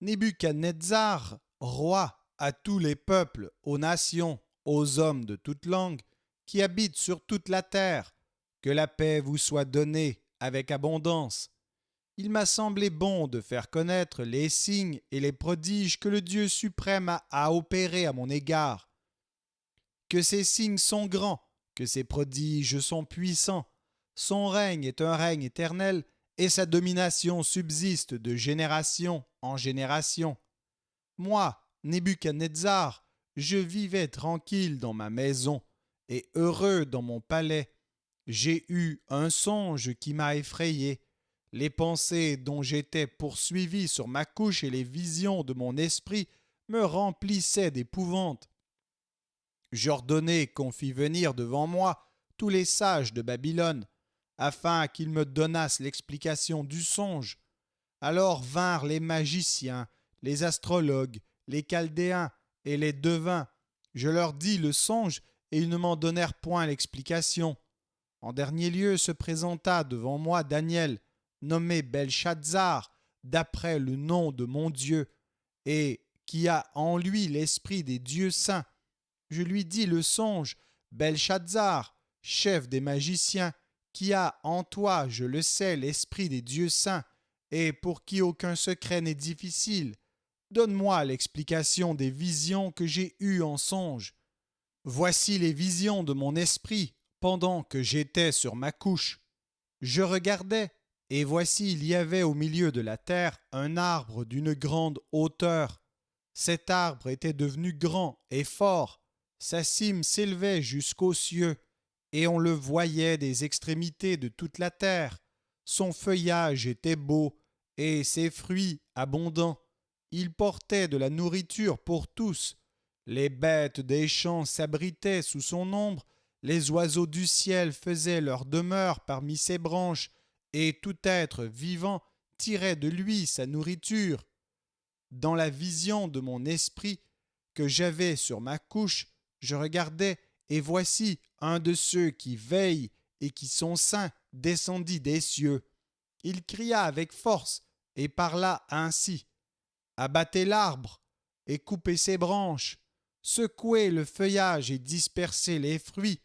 Nebuchadnezzar, roi à tous les peuples, aux nations, aux hommes de toute langue, qui habitent sur toute la terre, que la paix vous soit donnée avec abondance. Il m'a semblé bon de faire connaître les signes et les prodiges que le Dieu suprême a opérés à mon égard. Que ces signes sont grands, que ces prodiges sont puissants. Son règne est un règne éternel, et sa domination subsiste de génération en génération. Moi, Nebuchadnezzar, je vivais tranquille dans ma maison, et heureux dans mon palais. J'ai eu un songe qui m'a effrayé. Les pensées dont j'étais poursuivi sur ma couche et les visions de mon esprit me remplissaient d'épouvante. J'ordonnai qu'on fît venir devant moi tous les sages de Babylone, afin qu'ils me donnassent l'explication du songe. Alors vinrent les magiciens, les astrologues, les chaldéens et les devins. Je leur dis le songe, et ils ne m'en donnèrent point l'explication. En dernier lieu se présenta devant moi Daniel, nommé Belshazzar, d'après le nom de mon Dieu, et qui a en lui l'esprit des dieux saints. Je lui dis le songe: Belshazzar, chef des magiciens, qui a en toi, je le sais, l'esprit des dieux saints, et pour qui aucun secret n'est difficile, donne-moi l'explication des visions que j'ai eues en songe. Voici les visions de mon esprit pendant que j'étais sur ma couche. Je regardais, et voici il y avait au milieu de la terre un arbre d'une grande hauteur. Cet arbre était devenu grand et fort, sa cime s'élevait jusqu'aux cieux, et on le voyait des extrémités de toute la terre. Son feuillage était beau, et ses fruits abondants. Il portait de la nourriture pour tous. Les bêtes des champs s'abritaient sous son ombre, les oiseaux du ciel faisaient leur demeure parmi ses branches, et tout être vivant tirait de lui sa nourriture. Dans la vision de mon esprit que j'avais sur ma couche, je regardais, et voici un de ceux qui veillent et qui sont saints descendit des cieux. Il cria avec force et parla ainsi: Abattez l'arbre et coupez ses branches, secouez le feuillage et dispersez les fruits,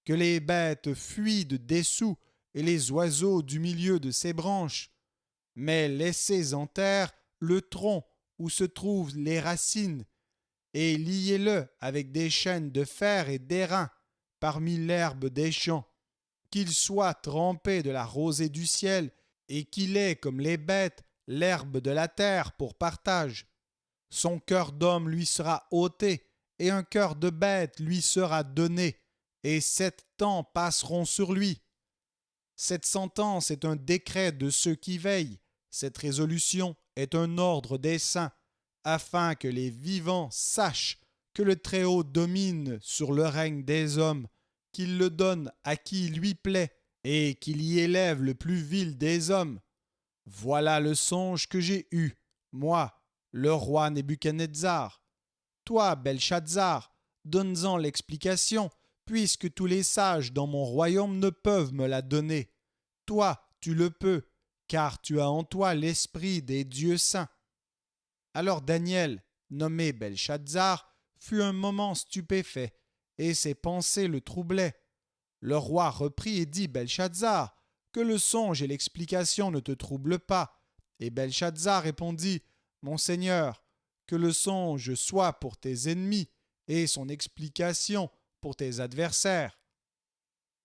que les bêtes fuient de dessous et les oiseaux du milieu de ses branches. Mais laissez en terre le tronc où se trouvent les racines, et liez-le avec des chaînes de fer et d'airain parmi l'herbe des champs, qu'il soit trempé de la rosée du ciel, et qu'il ait comme les bêtes l'herbe de la terre pour partage. Son cœur d'homme lui sera ôté, et un cœur de bête lui sera donné, et 7 temps passeront sur lui. Cette sentence est un décret de ceux qui veillent. Cette résolution est un ordre des saints, afin que les vivants sachent que le Très-Haut domine sur le règne des hommes, qu'il le donne à qui il lui plaît, et qu'il y élève le plus vil des hommes. Voilà le songe que j'ai eu, moi, le roi Nebuchadnezzar. Toi, Belshazzar, donne-en l'explication, puisque tous les sages dans mon royaume ne peuvent me la donner. Toi, tu le peux, car tu as en toi l'esprit des dieux saints. Alors Daniel, nommé Belshazzar, fut un moment stupéfait, et ses pensées le troublaient. Le roi reprit et dit: Belshazzar, que le songe et l'explication ne te troublent pas. Et Belshazzar répondit: Mon Seigneur, que le songe soit pour tes ennemis et son explication pour tes adversaires.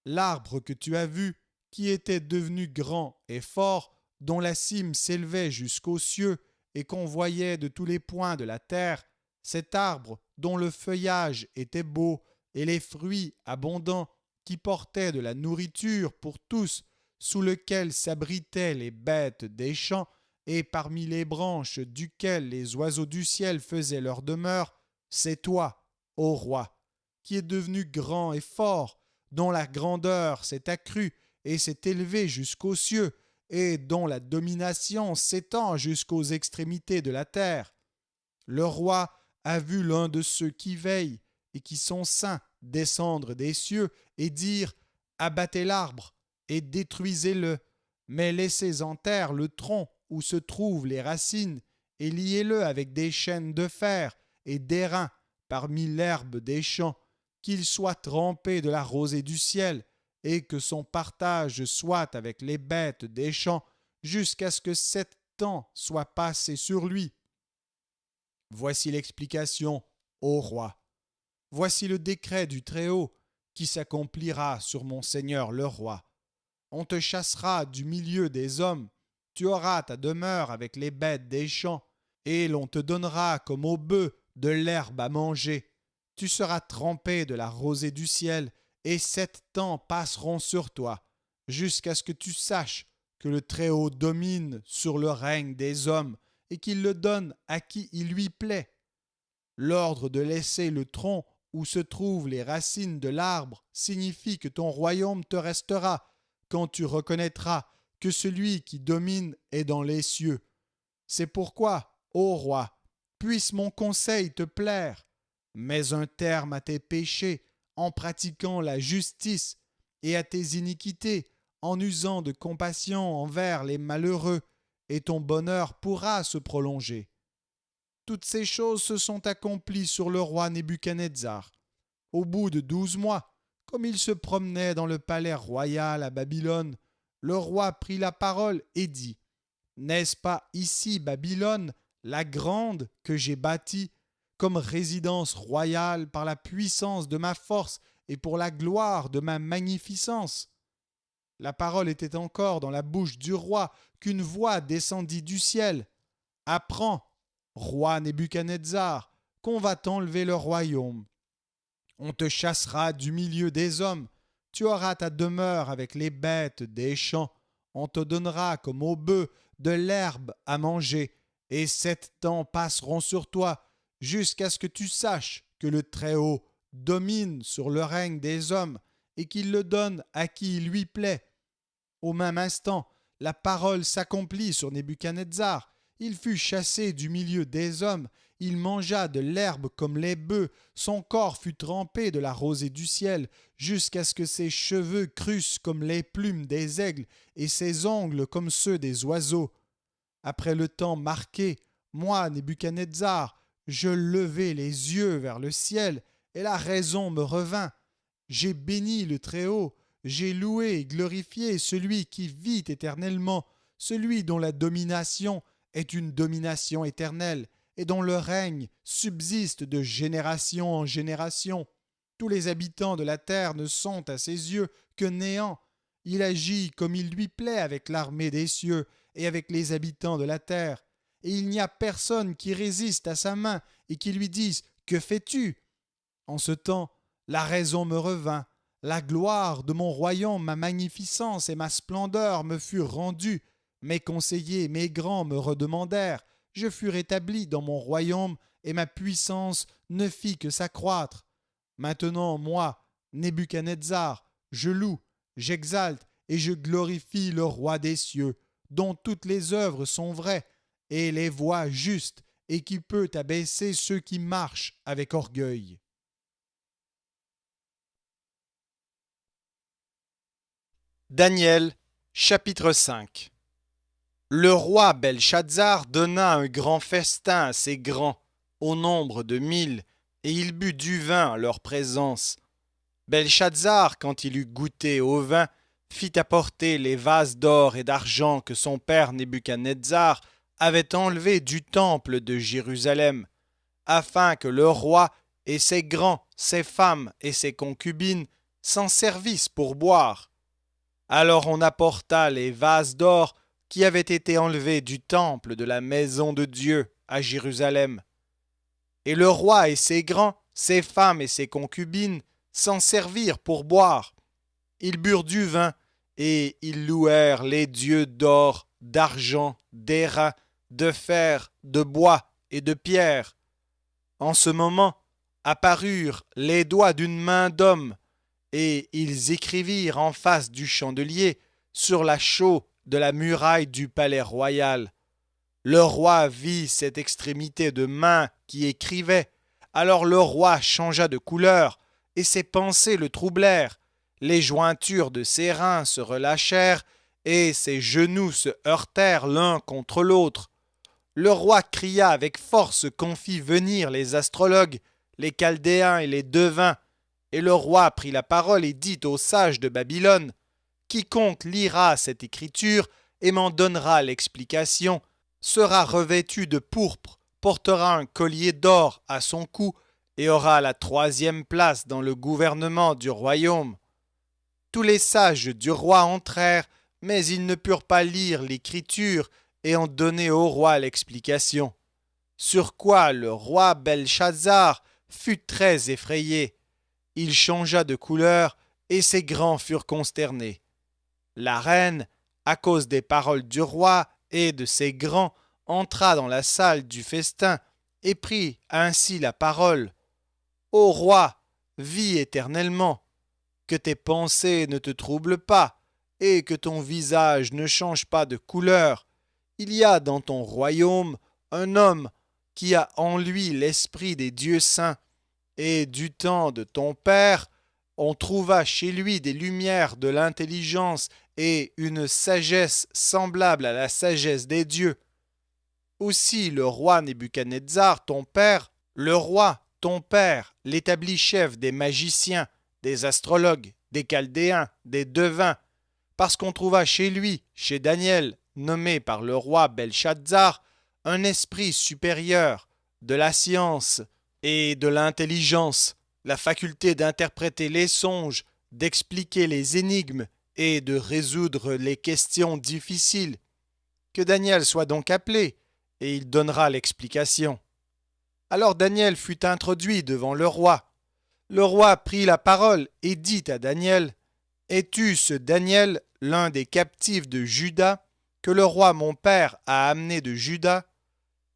L'arbre que tu as vu, qui était devenu grand et fort, dont la cime s'élevait jusqu'aux cieux et qu'on voyait de tous les points de la terre, cet arbre dont le feuillage était beau et les fruits abondants, qui portait de la nourriture pour tous, sous lequel s'abritaient les bêtes des champs, et parmi les branches duquel les oiseaux du ciel faisaient leur demeure, c'est toi, ô roi, qui es devenu grand et fort, dont la grandeur s'est accrue et s'est élevée jusqu'aux cieux, et dont la domination s'étend jusqu'aux extrémités de la terre. Le roi a vu l'un de ceux qui veillent et qui sont saints descendre des cieux et dire: Abattez l'arbre et détruisez-le, mais laissez en terre le tronc où se trouvent les racines, et liez-le avec des chaînes de fer et d'airain parmi l'herbe des champs, qu'il soit trempé de la rosée du ciel, et que son partage soit avec les bêtes des champs, jusqu'à ce que 7 ans soient passés sur lui. Voici l'explication, ô roi. Voici le décret du Très-Haut qui s'accomplira sur mon Seigneur le roi. On te chassera du milieu des hommes, tu auras ta demeure avec les bêtes des champs, et l'on te donnera comme aux bœufs de l'herbe à manger. Tu seras trempé de la rosée du ciel, et 7 ans passeront sur toi, jusqu'à ce que tu saches que le Très-Haut domine sur le règne des hommes, et qu'il le donne à qui il lui plaît. L'ordre de laisser le tronc où se trouvent les racines de l'arbre signifie que ton royaume te restera, quand tu reconnaîtras que celui qui domine est dans les cieux. C'est pourquoi, ô roi, puisse mon conseil te plaire. Mets un terme à tes péchés en pratiquant la justice, et à tes iniquités en usant de compassion envers les malheureux, et ton bonheur pourra se prolonger. Toutes ces choses se sont accomplies sur le roi Nebuchadnezzar. Au bout de 12 mois, comme il se promenait dans le palais royal à Babylone, le roi prit la parole et dit: N'est-ce pas ici Babylone, la grande, que j'ai bâtie, comme résidence royale par la puissance de ma force et pour la gloire de ma magnificence? La parole était encore dans la bouche du roi qu'une voix descendit du ciel. Apprends, roi Nebuchadnezzar, qu'on va t'enlever le royaume. On te chassera du milieu des hommes. Tu auras ta demeure avec les bêtes des champs. On te donnera comme aux bœufs de l'herbe à manger. Et 7 ans passeront sur toi, jusqu'à ce que tu saches que le Très-Haut domine sur le règne des hommes et qu'il le donne à qui il lui plaît. Au même instant, la parole s'accomplit sur Nebuchadnezzar. Il fut chassé du milieu des hommes, il mangea de l'herbe comme les bœufs, son corps fut trempé de la rosée du ciel, jusqu'à ce que ses cheveux crussent comme les plumes des aigles et ses ongles comme ceux des oiseaux. Après le temps marqué, moi, Nebuchadnezzar, je levai les yeux vers le ciel, et la raison me revint. J'ai béni le Très-Haut, j'ai loué et glorifié celui qui vit éternellement, celui dont la domination est une domination éternelle et dont le règne subsiste de génération en génération. Tous les habitants de la terre ne sont à ses yeux que néant. Il agit comme il lui plaît avec l'armée des cieux et avec les habitants de la terre. Et il n'y a personne qui résiste à sa main et qui lui dise: Que fais-tu? En ce temps, la raison me revint. La gloire de mon royaume, ma magnificence et ma splendeur me furent rendues. Mes conseillers, mes grands me redemandèrent. Je fus rétabli dans mon royaume et ma puissance ne fit que s'accroître. Maintenant, moi, Nebuchadnezzar, je loue, j'exalte et je glorifie le roi des cieux, dont toutes les œuvres sont vraies, et les voies justes, et qui peut abaisser ceux qui marchent avec orgueil. Daniel, chapitre 5. Le roi Belshazzar donna un grand festin à ses grands, au nombre de 1000, et il but du vin à leur présence. Belshazzar, quand il eut goûté au vin, fit apporter les vases d'or et d'argent que son père Nebuchadnezzar avait enlevés du temple de Jérusalem, afin que le roi et ses grands, ses femmes et ses concubines s'en servissent pour boire. Alors on apporta les vases d'or qui avaient été enlevés du temple de la maison de Dieu à Jérusalem. Et le roi et ses grands, ses femmes et ses concubines s'en servirent pour boire. Ils burent du vin, et ils louèrent les dieux d'or, d'argent, d'airain, de fer, de bois et de pierre. En ce moment apparurent les doigts d'une main d'homme, et ils écrivirent en face du chandelier, sur la chaux de la muraille du palais royal. Le roi vit cette extrémité de main qui écrivait. Alors le roi changea de couleur, et ses pensées le troublèrent. Les jointures de ses reins se relâchèrent, et ses genoux se heurtèrent l'un contre l'autre. Le roi cria avec force qu'on fit venir les astrologues, les chaldéens et les devins. Et le roi prit la parole et dit aux sages de Babylone: Quiconque lira cette écriture et m'en donnera l'explication sera revêtu de pourpre, portera un collier d'or à son cou et aura la 3e place dans le gouvernement du royaume. Tous les sages du roi entrèrent, mais ils ne purent pas lire l'écriture et en donner au roi l'explication. Sur quoi le roi Belshazzar fut très effrayé. Il changea de couleur et ses grands furent consternés. La reine, à cause des paroles du roi et de ses grands, entra dans la salle du festin et prit ainsi la parole. Ô roi, vis éternellement, que tes pensées ne te troublent pas et que ton visage ne change pas de couleur. Il y a dans ton royaume un homme qui a en lui l'esprit des dieux saints, et du temps de ton père, on trouva chez lui des lumières de l'intelligence et une sagesse semblable à la sagesse des dieux. Aussi le roi Nebuchadnezzar, ton père, l'établit chef des magiciens, des astrologues, des chaldéens, des devins, parce qu'on trouva chez lui, chez Daniel, nommé par le roi Belshazzar, un esprit supérieur, de la science et de l'intelligence, la faculté d'interpréter les songes, d'expliquer les énigmes et de résoudre les questions difficiles. Que Daniel soit donc appelé, et il donnera l'explication. Alors Daniel fut introduit devant le roi. Le roi prit la parole et dit à Daniel: Es-tu ce Daniel, l'un des captifs de Juda, que le roi mon père a amené de Juda?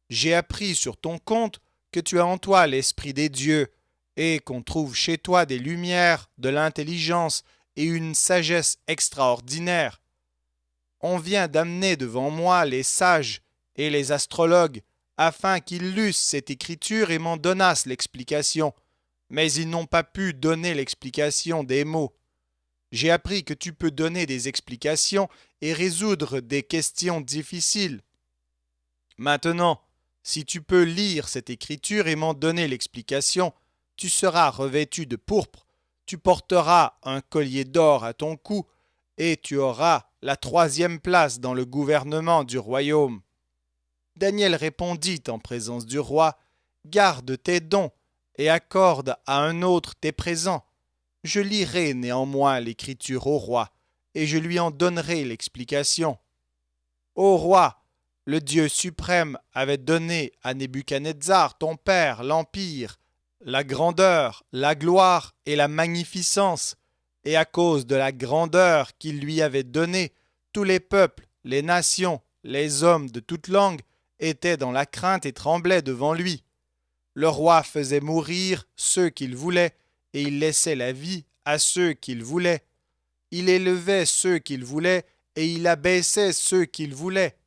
J'ai appris sur ton compte que tu as en toi l'esprit des dieux, et qu'on trouve chez toi des lumières, de l'intelligence et une sagesse extraordinaire. On vient d'amener devant moi les sages et les astrologues, afin qu'ils lussent cette écriture et m'en donnassent l'explication, mais ils n'ont pas pu donner l'explication des mots. J'ai appris que tu peux donner des explications et résoudre des questions difficiles. Maintenant, si tu peux lire cette écriture et m'en donner l'explication, tu seras revêtu de pourpre, tu porteras un collier d'or à ton cou, et tu auras la 3e place dans le gouvernement du royaume. Daniel répondit en présence du roi: Garde tes dons et accorde à un autre tes présents. Je lirai néanmoins l'écriture au roi, et je lui en donnerai l'explication. Ô roi, le Dieu suprême avait donné à Nebuchadnezzar ton père l'empire, la grandeur, la gloire et la magnificence, et à cause de la grandeur qu'il lui avait donnée, tous les peuples, les nations, les hommes de toute langue étaient dans la crainte et tremblaient devant lui. Le roi faisait mourir ceux qu'il voulait, et il laissait la vie à ceux qu'il voulait. Il élevait ceux qu'il voulait, et il abaissait ceux qu'il voulait.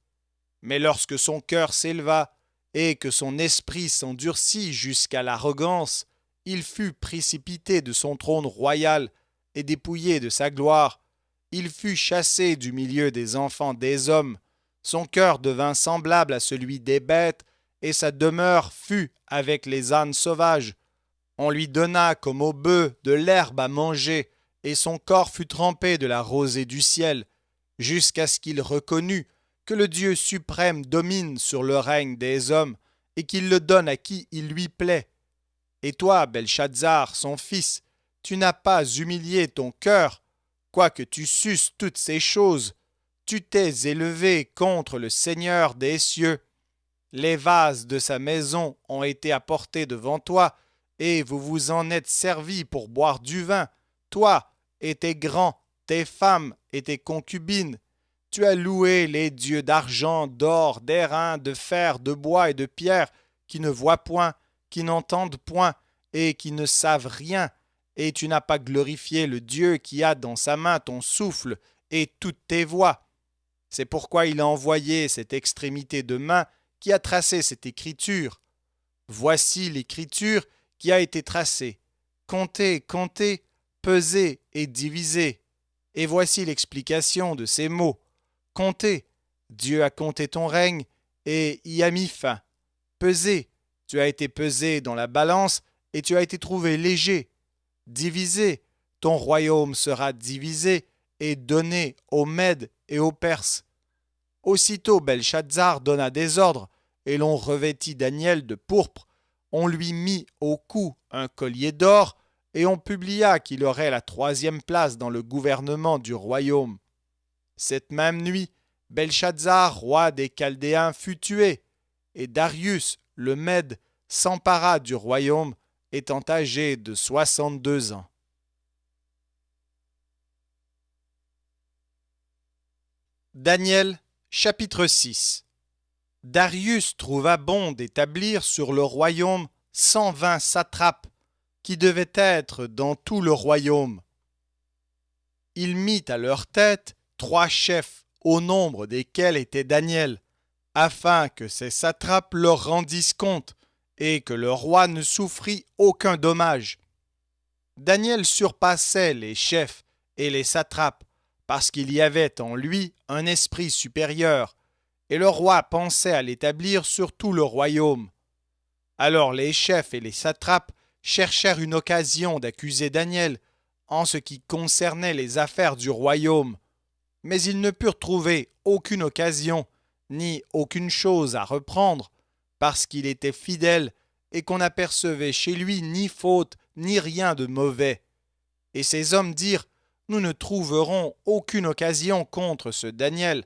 Mais lorsque son cœur s'éleva, et que son esprit s'endurcit jusqu'à l'arrogance, il fut précipité de son trône royal et dépouillé de sa gloire. Il fut chassé du milieu des enfants des hommes. Son cœur devint semblable à celui des bêtes, et sa demeure fut avec les ânes sauvages. On lui donna comme au bœuf de l'herbe à manger, et son corps fut trempé de la rosée du ciel, jusqu'à ce qu'il reconnût que le Dieu suprême domine sur le règne des hommes, et qu'il le donne à qui il lui plaît. Et toi, Belshazzar, son fils, tu n'as pas humilié ton cœur, quoique tu susses toutes ces choses. Tu t'es élevé contre le Seigneur des cieux. Les vases de sa maison ont été apportés devant toi, et vous vous en êtes servis pour boire du vin, toi et tes grands, tes femmes et tes concubines. Tu as loué les dieux d'argent, d'or, d'airain, de fer, de bois et de pierre, qui ne voient point, qui n'entendent point, et qui ne savent rien, et tu n'as pas glorifié le Dieu qui a dans sa main ton souffle et toutes tes voies. C'est pourquoi il a envoyé cette extrémité de main qui a tracé cette écriture. Voici l'écriture qui a été tracée. Comptez, comptez, pesez et divisez. Et voici l'explication de ces mots. Comptez, Dieu a compté ton règne et y a mis fin. Pesez, tu as été pesé dans la balance et tu as été trouvé léger. Divisé, ton royaume sera divisé et donné aux Mèdes et aux Perses. Aussitôt Belshazzar donna des ordres, et l'on revêtit Daniel de pourpre, on lui mit au cou un collier d'or, et on publia qu'il aurait la 3e place dans le gouvernement du royaume. Cette même nuit, Belshazzar, roi des Chaldéens, fut tué, et Darius, le Mède, s'empara du royaume, étant âgé de 62 ans. Daniel, chapitre 6. Darius trouva bon d'établir sur le royaume 120 satrapes, qui devaient être dans tout le royaume. Il mit à leur tête 3 chefs, au nombre desquels était Daniel, afin que ces satrapes leur rendissent compte, et que le roi ne souffrit aucun dommage. Daniel surpassait les chefs et les satrapes, parce qu'il y avait en lui un esprit supérieur, et le roi pensait à l'établir sur tout le royaume. Alors les chefs et les satrapes cherchèrent une occasion d'accuser Daniel en ce qui concernait les affaires du royaume, mais ils ne purent trouver aucune occasion, ni aucune chose à reprendre, parce qu'il était fidèle et qu'on n'apercevait chez lui ni faute ni rien de mauvais. Et ces hommes dirent, nous ne trouverons aucune occasion contre ce Daniel,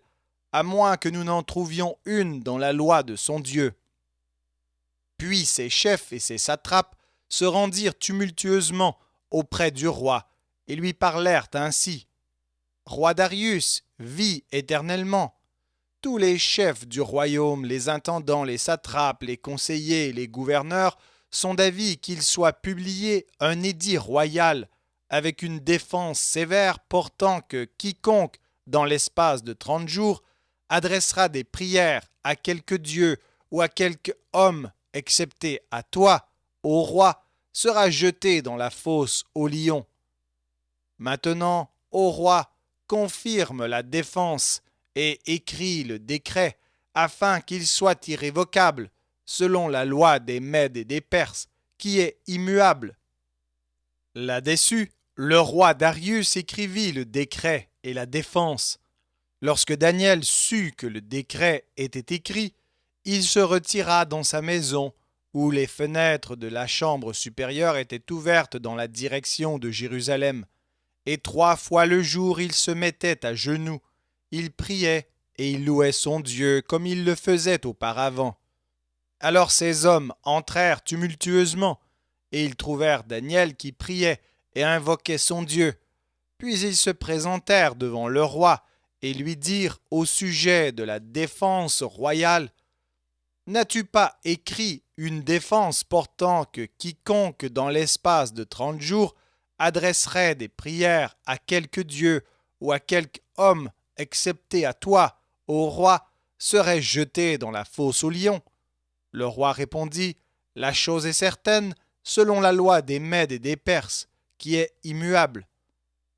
à moins que nous n'en trouvions une dans la loi de son Dieu. Puis ses chefs et ses satrapes se rendirent tumultueusement auprès du roi et lui parlèrent ainsi. Roi Darius, vis éternellement. Tous les chefs du royaume, les intendants, les satrapes, les conseillers et les gouverneurs sont d'avis qu'il soit publié un édit royal avec une défense sévère portant que quiconque, dans l'espace de 30 jours, adressera des prières à quelque dieu ou à quelque homme, excepté à toi, ô roi, sera jeté dans la fosse aux lions. Maintenant, ô roi, confirme la défense et écris le décret afin qu'il soit irrévocable, selon la loi des Mèdes et des Perses, qui est immuable. Là-dessus, le roi Darius écrivit le décret et la défense. Lorsque Daniel sut que le décret était écrit, il se retira dans sa maison, où les fenêtres de la chambre supérieure étaient ouvertes dans la direction de Jérusalem. Et 3 fois le jour il se mettait à genoux, il priait et il louait son Dieu comme il le faisait auparavant. Alors ces hommes entrèrent tumultueusement, et ils trouvèrent Daniel qui priait et invoquait son Dieu. Puis ils se présentèrent devant le roi et lui dirent au sujet de la défense royale: N'as-tu pas écrit une défense portant que quiconque dans l'espace de 30 jours adresserait des prières à quelque dieu ou à quelque homme, excepté à toi, ô roi, serait jeté dans la fosse aux lions? Le roi répondit: La chose est certaine, selon la loi des Mèdes et des Perses, qui est immuable.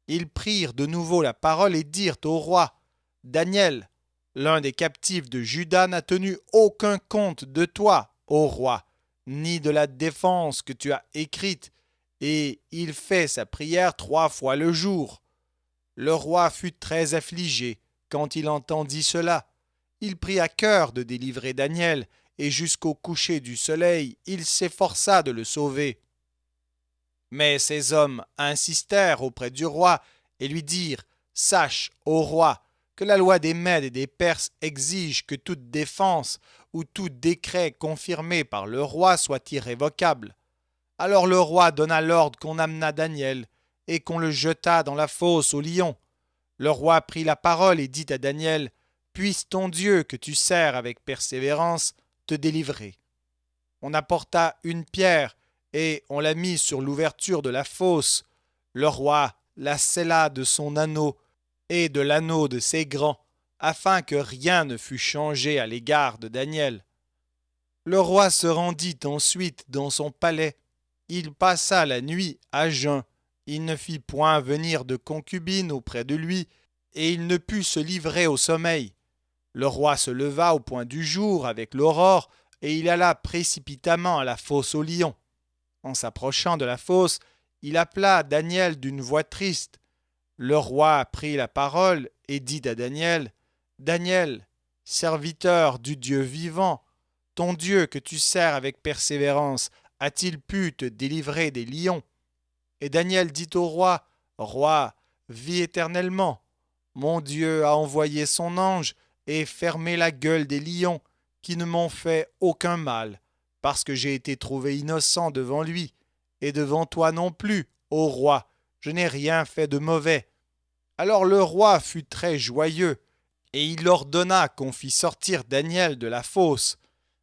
Ils prirent de nouveau la parole et dirent au roi: Daniel, l'un des captifs de Juda, n'a tenu aucun compte de toi, ô roi, ni de la défense que tu as écrite, et il fait sa prière 3 fois le jour. Le roi fut très affligé quand il entendit cela. Il prit à cœur de délivrer Daniel, et jusqu'au coucher du soleil, il s'efforça de le sauver. Mais ces hommes insistèrent auprès du roi et lui dirent: Sache, ô roi, que la loi des Mèdes et des Perses exige que toute défense ou tout décret confirmé par le roi soit irrévocable. Alors le roi donna l'ordre qu'on amenât Daniel et qu'on le jetât dans la fosse aux lions. Le roi prit la parole et dit à Daniel: Puisse ton Dieu que tu sers avec persévérance te délivrer. On apporta une pierre et on la mit sur l'ouverture de la fosse. Le roi la scella de son anneau et de l'anneau de ses grands, afin que rien ne fût changé à l'égard de Daniel. Le roi se rendit ensuite dans son palais. Il passa la nuit à jeun. Il ne fit point venir de concubine auprès de lui, et il ne put se livrer au sommeil. Le roi se leva au point du jour avec l'aurore, et il alla précipitamment à la fosse aux lions. En s'approchant de la fosse, il appela Daniel d'une voix triste. Le roi prit la parole et dit à Daniel: Daniel, serviteur du Dieu vivant, ton Dieu que tu sers avec persévérance, a-t-il pu te délivrer des lions? Et Daniel dit au roi: Roi, vis éternellement. Mon Dieu a envoyé son ange et fermé la gueule des lions, qui ne m'ont fait aucun mal, parce que j'ai été trouvé innocent devant lui, et devant toi non plus, ô roi, je n'ai rien fait de mauvais. Alors le roi fut très joyeux, et il ordonna qu'on fît sortir Daniel de la fosse.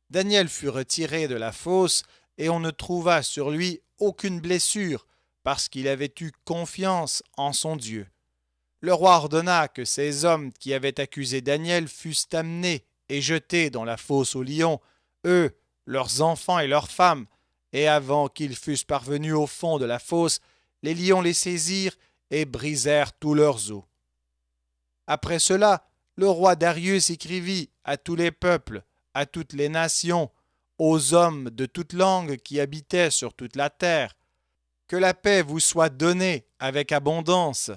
Daniel fut retiré de la fosse, et on ne trouva sur lui aucune blessure, parce qu'il avait eu confiance en son Dieu. Le roi ordonna que ces hommes qui avaient accusé Daniel fussent amenés et jetés dans la fosse aux lions, eux, leurs enfants et leurs femmes, et avant qu'ils fussent parvenus au fond de la fosse, les lions les saisirent et brisèrent tous leurs os. Après cela, le roi Darius écrivit à tous les peuples, à toutes les nations, aux hommes de toute langue qui habitaient sur toute la terre: Que la paix vous soit donnée avec abondance.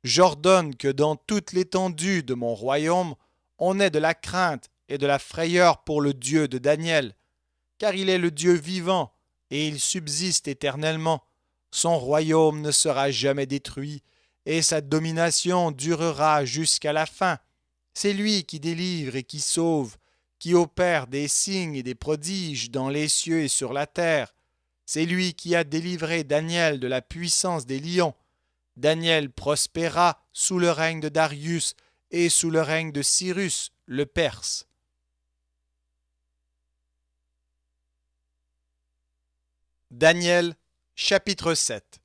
J'ordonne que dans toute l'étendue de mon royaume, on ait de la crainte et de la frayeur pour le Dieu de Daniel, car il est le Dieu vivant, et il subsiste éternellement. Son royaume ne sera jamais détruit, et sa domination durera jusqu'à la fin. C'est lui qui délivre et qui sauve, qui opère des signes et des prodiges dans les cieux et sur la terre. C'est lui qui a délivré Daniel de la puissance des lions. Daniel prospéra sous le règne de Darius et sous le règne de Cyrus, le Perse. Daniel, chapitre 7.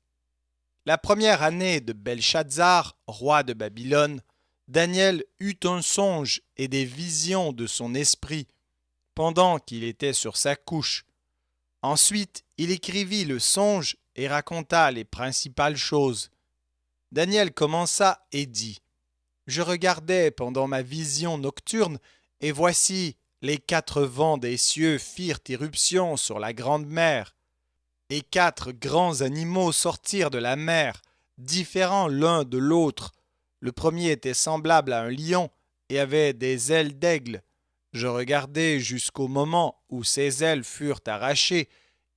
La première année de Belshazzar, roi de Babylone, Daniel eut un songe et des visions de son esprit pendant qu'il était sur sa couche. Ensuite, il écrivit le songe et raconta les principales choses. Daniel commença et dit: Je regardais pendant ma vision nocturne, et voici, les 4 vents des cieux firent irruption sur la grande mer, et 4 grands animaux sortirent de la mer, différents l'un de l'autre. Le premier était semblable à un lion et avait des ailes d'aigle. Je regardai jusqu'au moment où ses ailes furent arrachées.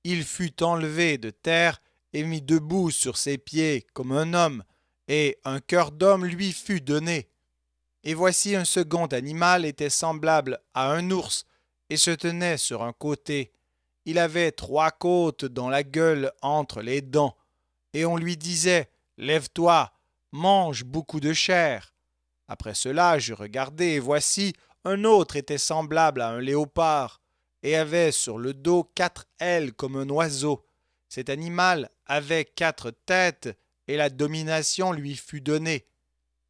Il fut enlevé de terre et mis debout sur ses pieds comme un homme, et un cœur d'homme lui fut donné. Et voici un second animal était semblable à un ours, et se tenait sur un côté. Il avait 3 côtes dans la gueule entre les dents, et on lui disait: Lève-toi, mange beaucoup de chair. Après cela, je regardai, et voici, un autre était semblable à un léopard, et avait sur le dos 4 ailes comme un oiseau. Cet animal avait 4 têtes, et la domination lui fut donnée.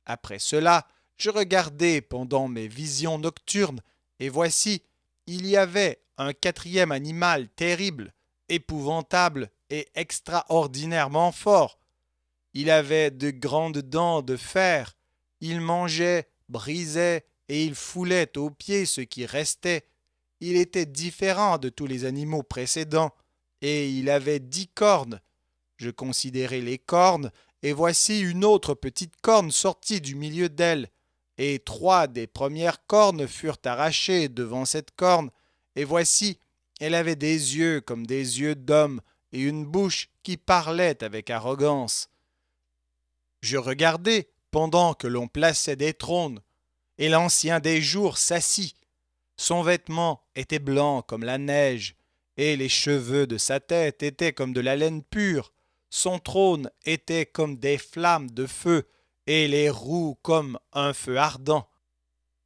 Après cela, je regardai pendant mes visions nocturnes, et voici, il y avait un 4e animal terrible, épouvantable et extraordinairement fort. Il avait de grandes dents de fer, il mangeait, brisait et il foulait aux pieds ce qui restait. Il était différent de tous les animaux précédents, et il avait 10 cornes. Je considérai les cornes, et voici une autre petite corne sortie du milieu d'elle, et 3 des premières cornes furent arrachées devant cette corne, et voici, elle avait des yeux comme des yeux d'homme, et une bouche qui parlait avec arrogance. Je regardai pendant que l'on plaçait des trônes, et l'ancien des jours s'assit. Son vêtement était blanc comme la neige, et les cheveux de sa tête étaient comme de la laine pure. Son trône était comme des flammes de feu, et les roues comme un feu ardent.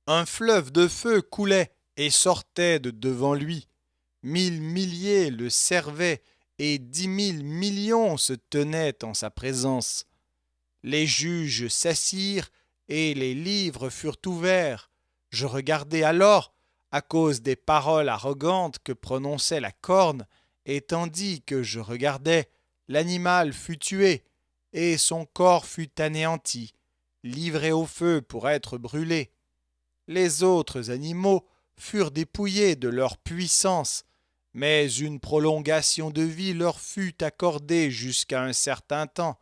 Un fleuve de feu coulait et sortait de devant lui. 1000 milliers le servaient, et 10 000 millions se tenaient en sa présence. Les juges s'assirent, et les livres furent ouverts. Je regardai alors, à cause des paroles arrogantes que prononçait la corne, et tandis que je regardais, l'animal fut tué, et son corps fut anéanti, livré au feu pour être brûlé. Les autres animaux furent dépouillés de leur puissance, mais une prolongation de vie leur fut accordée jusqu'à un certain temps.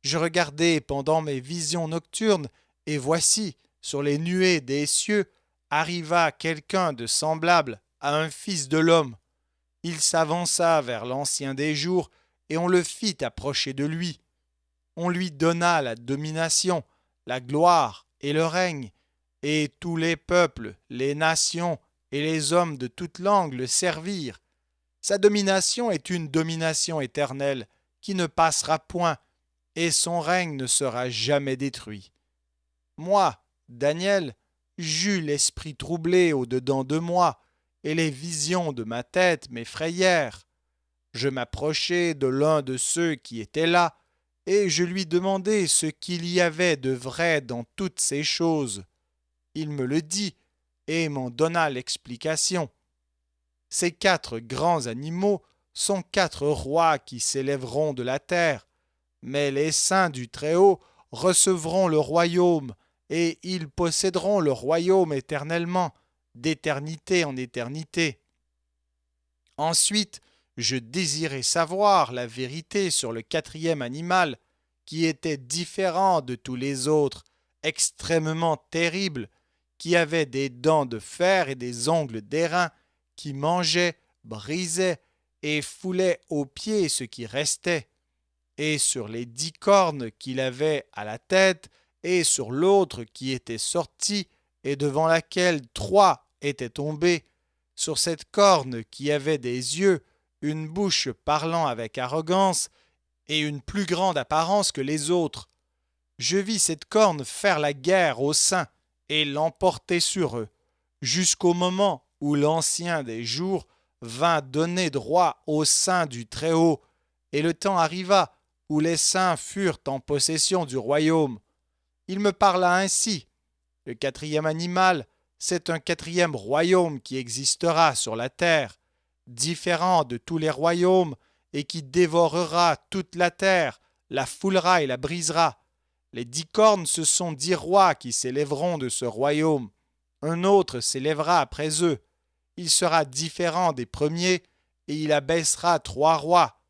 Je regardai pendant mes visions nocturnes, et voici, sur les nuées des cieux, arriva quelqu'un de semblable à un fils de l'homme. Il s'avança vers l'ancien des jours, et on le fit approcher de lui. On lui donna la domination, la gloire et le règne, et tous les peuples, les nations et les hommes de toute langue le servirent. Sa domination est une domination éternelle, qui ne passera point, et son règne ne sera jamais détruit. Moi, Daniel, j'eus l'esprit troublé au-dedans de moi, et les visions de ma tête m'effrayèrent. Je m'approchai de l'un de ceux qui étaient là, et je lui demandai ce qu'il y avait de vrai dans toutes ces choses. Il me le dit, et m'en donna l'explication. Ces 4 grands animaux sont 4 rois qui s'élèveront de la terre, mais les saints du Très-Haut recevront le royaume, et ils posséderont le royaume éternellement, d'éternité en éternité. Ensuite, je désirais savoir la vérité sur le 4e animal, qui était différent de tous les autres, extrêmement terrible, qui avait des dents de fer et des ongles d'airain, qui mangeait, brisait et foulait aux pieds ce qui restait. Et sur les 10 cornes qu'il avait à la tête, et sur l'autre qui était sortie, et devant laquelle 3 étaient tombés, sur cette corne qui avait des yeux, une bouche parlant avec arrogance, et une plus grande apparence que les autres. Je vis cette corne faire la guerre aux saints, et l'emporter sur eux, jusqu'au moment où l'ancien des jours vint donner droit aux saints du Très-Haut, et le temps arriva où les saints furent en possession du royaume. Il me parla ainsi. Le 4e animal, c'est un 4e royaume qui existera sur la terre, différent de tous les royaumes, et qui dévorera toute la terre, la foulera et la brisera. Les 10 cornes, ce sont 10 rois qui s'élèveront de ce royaume. Un autre s'élèvera après eux. Il sera différent des premiers, et il abaissera 3 rois.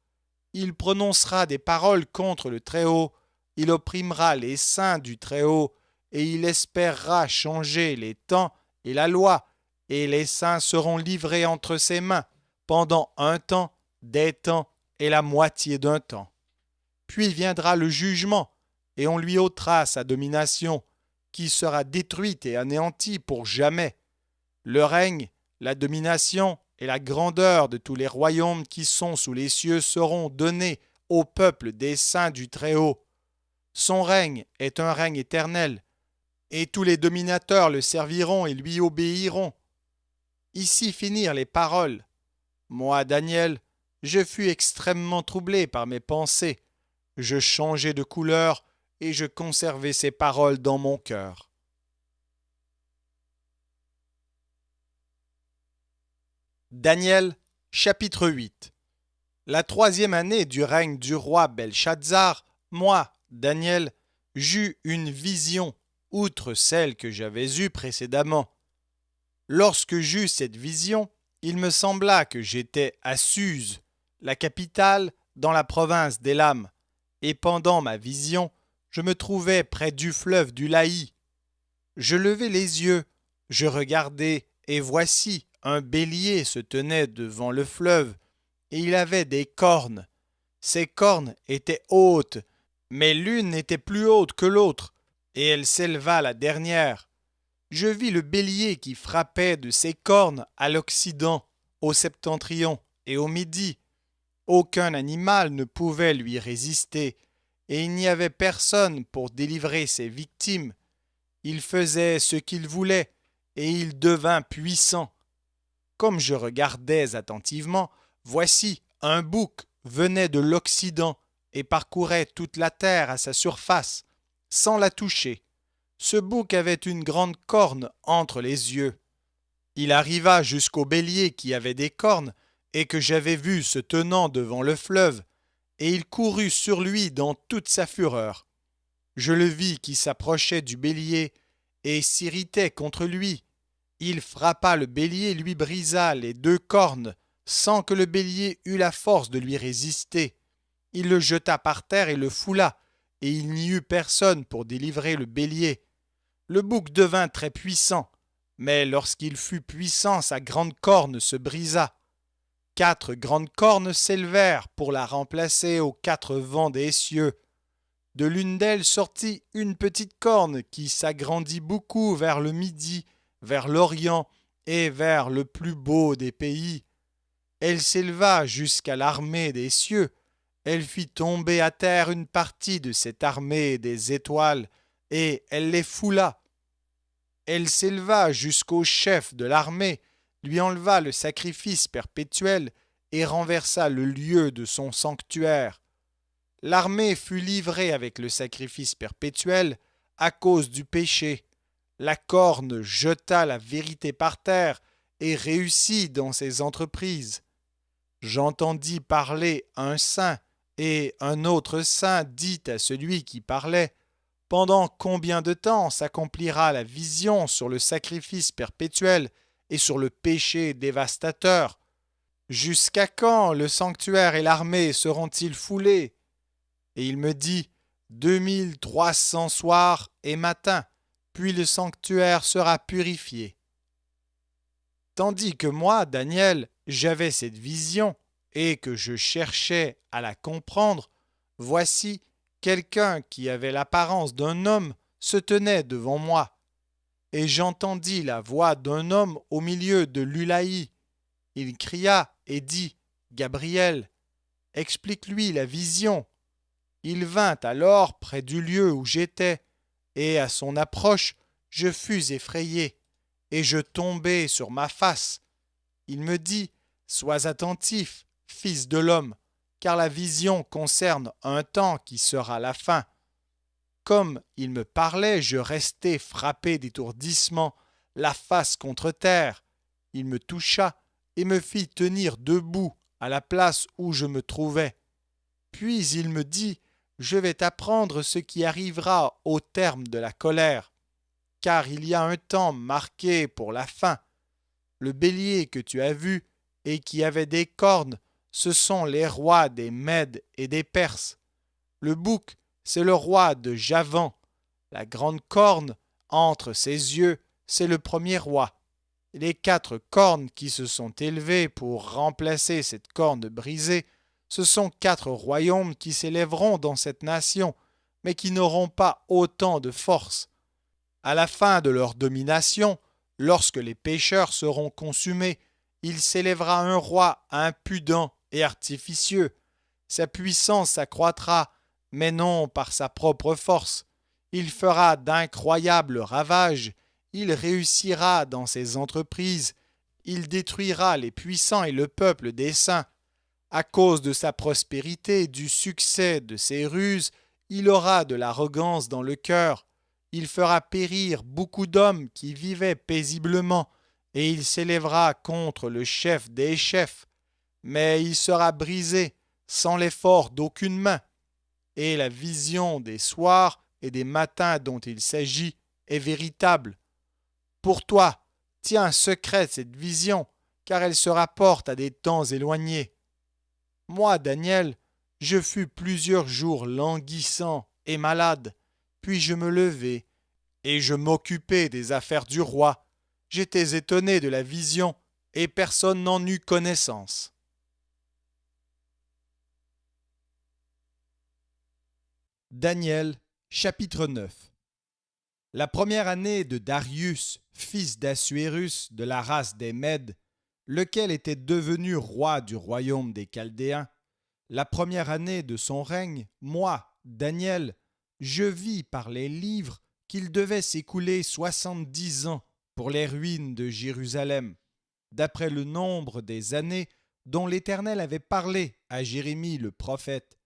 Il prononcera des paroles contre le Très-Haut, il opprimera les saints du Très-Haut, et il espérera changer les temps et la loi, et les saints seront livrés entre ses mains pendant un temps, des temps et la moitié d'un temps. Puis viendra le jugement, et on lui ôtera sa domination, qui sera détruite et anéantie pour jamais. Le règne, la domination et la grandeur de tous les royaumes qui sont sous les cieux seront donnés au peuple des saints du Très-Haut. Son règne est un règne éternel, et tous les dominateurs le serviront et lui obéiront. Ici finirent les paroles. Moi, Daniel, je fus extrêmement troublé par mes pensées. Je changeai de couleur et je conservai ces paroles dans mon cœur. Daniel, chapitre 8. La 3e année du règne du roi Belshazzar, moi, Daniel, j'eus une vision, outre celle que j'avais eue précédemment. Lorsque j'eus cette vision, il me sembla que j'étais à Suse, la capitale, dans la province d'Élam, et pendant ma vision, je me trouvais près du fleuve du Laï. Je levai les yeux, je regardai, et voici, un bélier se tenait devant le fleuve, et il avait des cornes. Ces cornes étaient hautes, mais l'une était plus haute que l'autre, et elle s'éleva la dernière. Je vis le bélier qui frappait de ses cornes à l'Occident, au septentrion et au Midi. Aucun animal ne pouvait lui résister, et il n'y avait personne pour délivrer ses victimes. Il faisait ce qu'il voulait, et il devint puissant. Comme je regardais attentivement, voici, un bouc venait de l'Occident et parcourait toute la terre à sa surface, sans la toucher. Ce bouc avait une grande corne entre les yeux. Il arriva jusqu'au bélier qui avait des cornes et que j'avais vu se tenant devant le fleuve, et il courut sur lui dans toute sa fureur. Je le vis qui s'approchait du bélier et s'irritait contre lui. Il frappa le bélier et lui brisa les 2 cornes, sans que le bélier eût la force de lui résister. Il le jeta par terre et le foula, et il n'y eut personne pour délivrer le bélier. Le bouc devint très puissant, mais lorsqu'il fut puissant, sa grande corne se brisa. 4 grandes cornes s'élevèrent pour la remplacer aux 4 vents des cieux. De l'une d'elles sortit une petite corne qui s'agrandit beaucoup vers le Midi, vers l'Orient et vers le plus beau des pays. Elle s'éleva jusqu'à l'armée des cieux. Elle fit tomber à terre une partie de cette armée des étoiles, et elle les foula. Elle s'éleva jusqu'au chef de l'armée, lui enleva le sacrifice perpétuel et renversa le lieu de son sanctuaire. L'armée fut livrée avec le sacrifice perpétuel à cause du péché. La corne jeta la vérité par terre et réussit dans ses entreprises. J'entendis parler un saint, et un autre saint dit à celui qui parlait: pendant combien de temps s'accomplira la vision sur le sacrifice perpétuel et sur le péché dévastateur? Jusqu'à quand le sanctuaire et l'armée seront-ils foulés? Et il me dit: 2300 soirs et matins, puis le sanctuaire sera purifié. Tandis que moi, Daniel, j'avais cette vision et que je cherchais à la comprendre, voici, quelqu'un qui avait l'apparence d'un homme se tenait devant moi. Et j'entendis la voix d'un homme au milieu de l'Ulaï. Il cria et dit: Gabriel, explique-lui la vision. Il vint alors près du lieu où j'étais, et à son approche, je fus effrayé, et je tombai sur ma face. Il me dit: Sois attentif, fils de l'homme, car la vision concerne un temps qui sera la fin. Comme il me parlait, je restai frappé d'étourdissement, la face contre terre. Il me toucha et me fit tenir debout à la place où je me trouvais. Puis il me dit: Je vais t'apprendre ce qui arrivera au terme de la colère, car il y a un temps marqué pour la fin. Le bélier que tu as vu et qui avait des cornes, ce sont les rois des Mèdes et des Perses. Le bouc, c'est le roi de Javan. La grande corne entre ses yeux, c'est le premier roi. Les 4 cornes qui se sont élevées pour remplacer cette corne brisée, ce sont 4 royaumes qui s'élèveront dans cette nation, mais qui n'auront pas autant de force. À la fin de leur domination, lorsque les pécheurs seront consumés, il s'élèvera un roi impudent et artificieux. Sa puissance s'accroîtra, mais non par sa propre force. Il fera d'incroyables ravages, il réussira dans ses entreprises, il détruira les puissants et le peuple des saints. À cause de sa prospérité, du succès de ses ruses, il aura de l'arrogance dans le cœur. Il fera périr beaucoup d'hommes qui vivaient paisiblement, et il s'élèvera contre le chef des chefs. Mais il sera brisé, sans l'effort d'aucune main. Et la vision des soirs et des matins dont il s'agit est véritable. Pour toi, tiens secrète cette vision, car elle se rapporte à des temps éloignés. Moi, Daniel, je fus plusieurs jours languissant et malade, puis je me levai, et je m'occupais des affaires du roi. J'étais étonné de la vision, et personne n'en eut connaissance. Daniel, chapitre 9. La première année de Darius, fils d'Assuérus de la race des Mèdes, lequel était devenu roi du royaume des Chaldéens, la première année de son règne, moi, Daniel, je vis par les livres qu'il devait s'écouler 70 ans pour les ruines de Jérusalem, d'après le nombre des années dont l'Éternel avait parlé à Jérémie le prophète.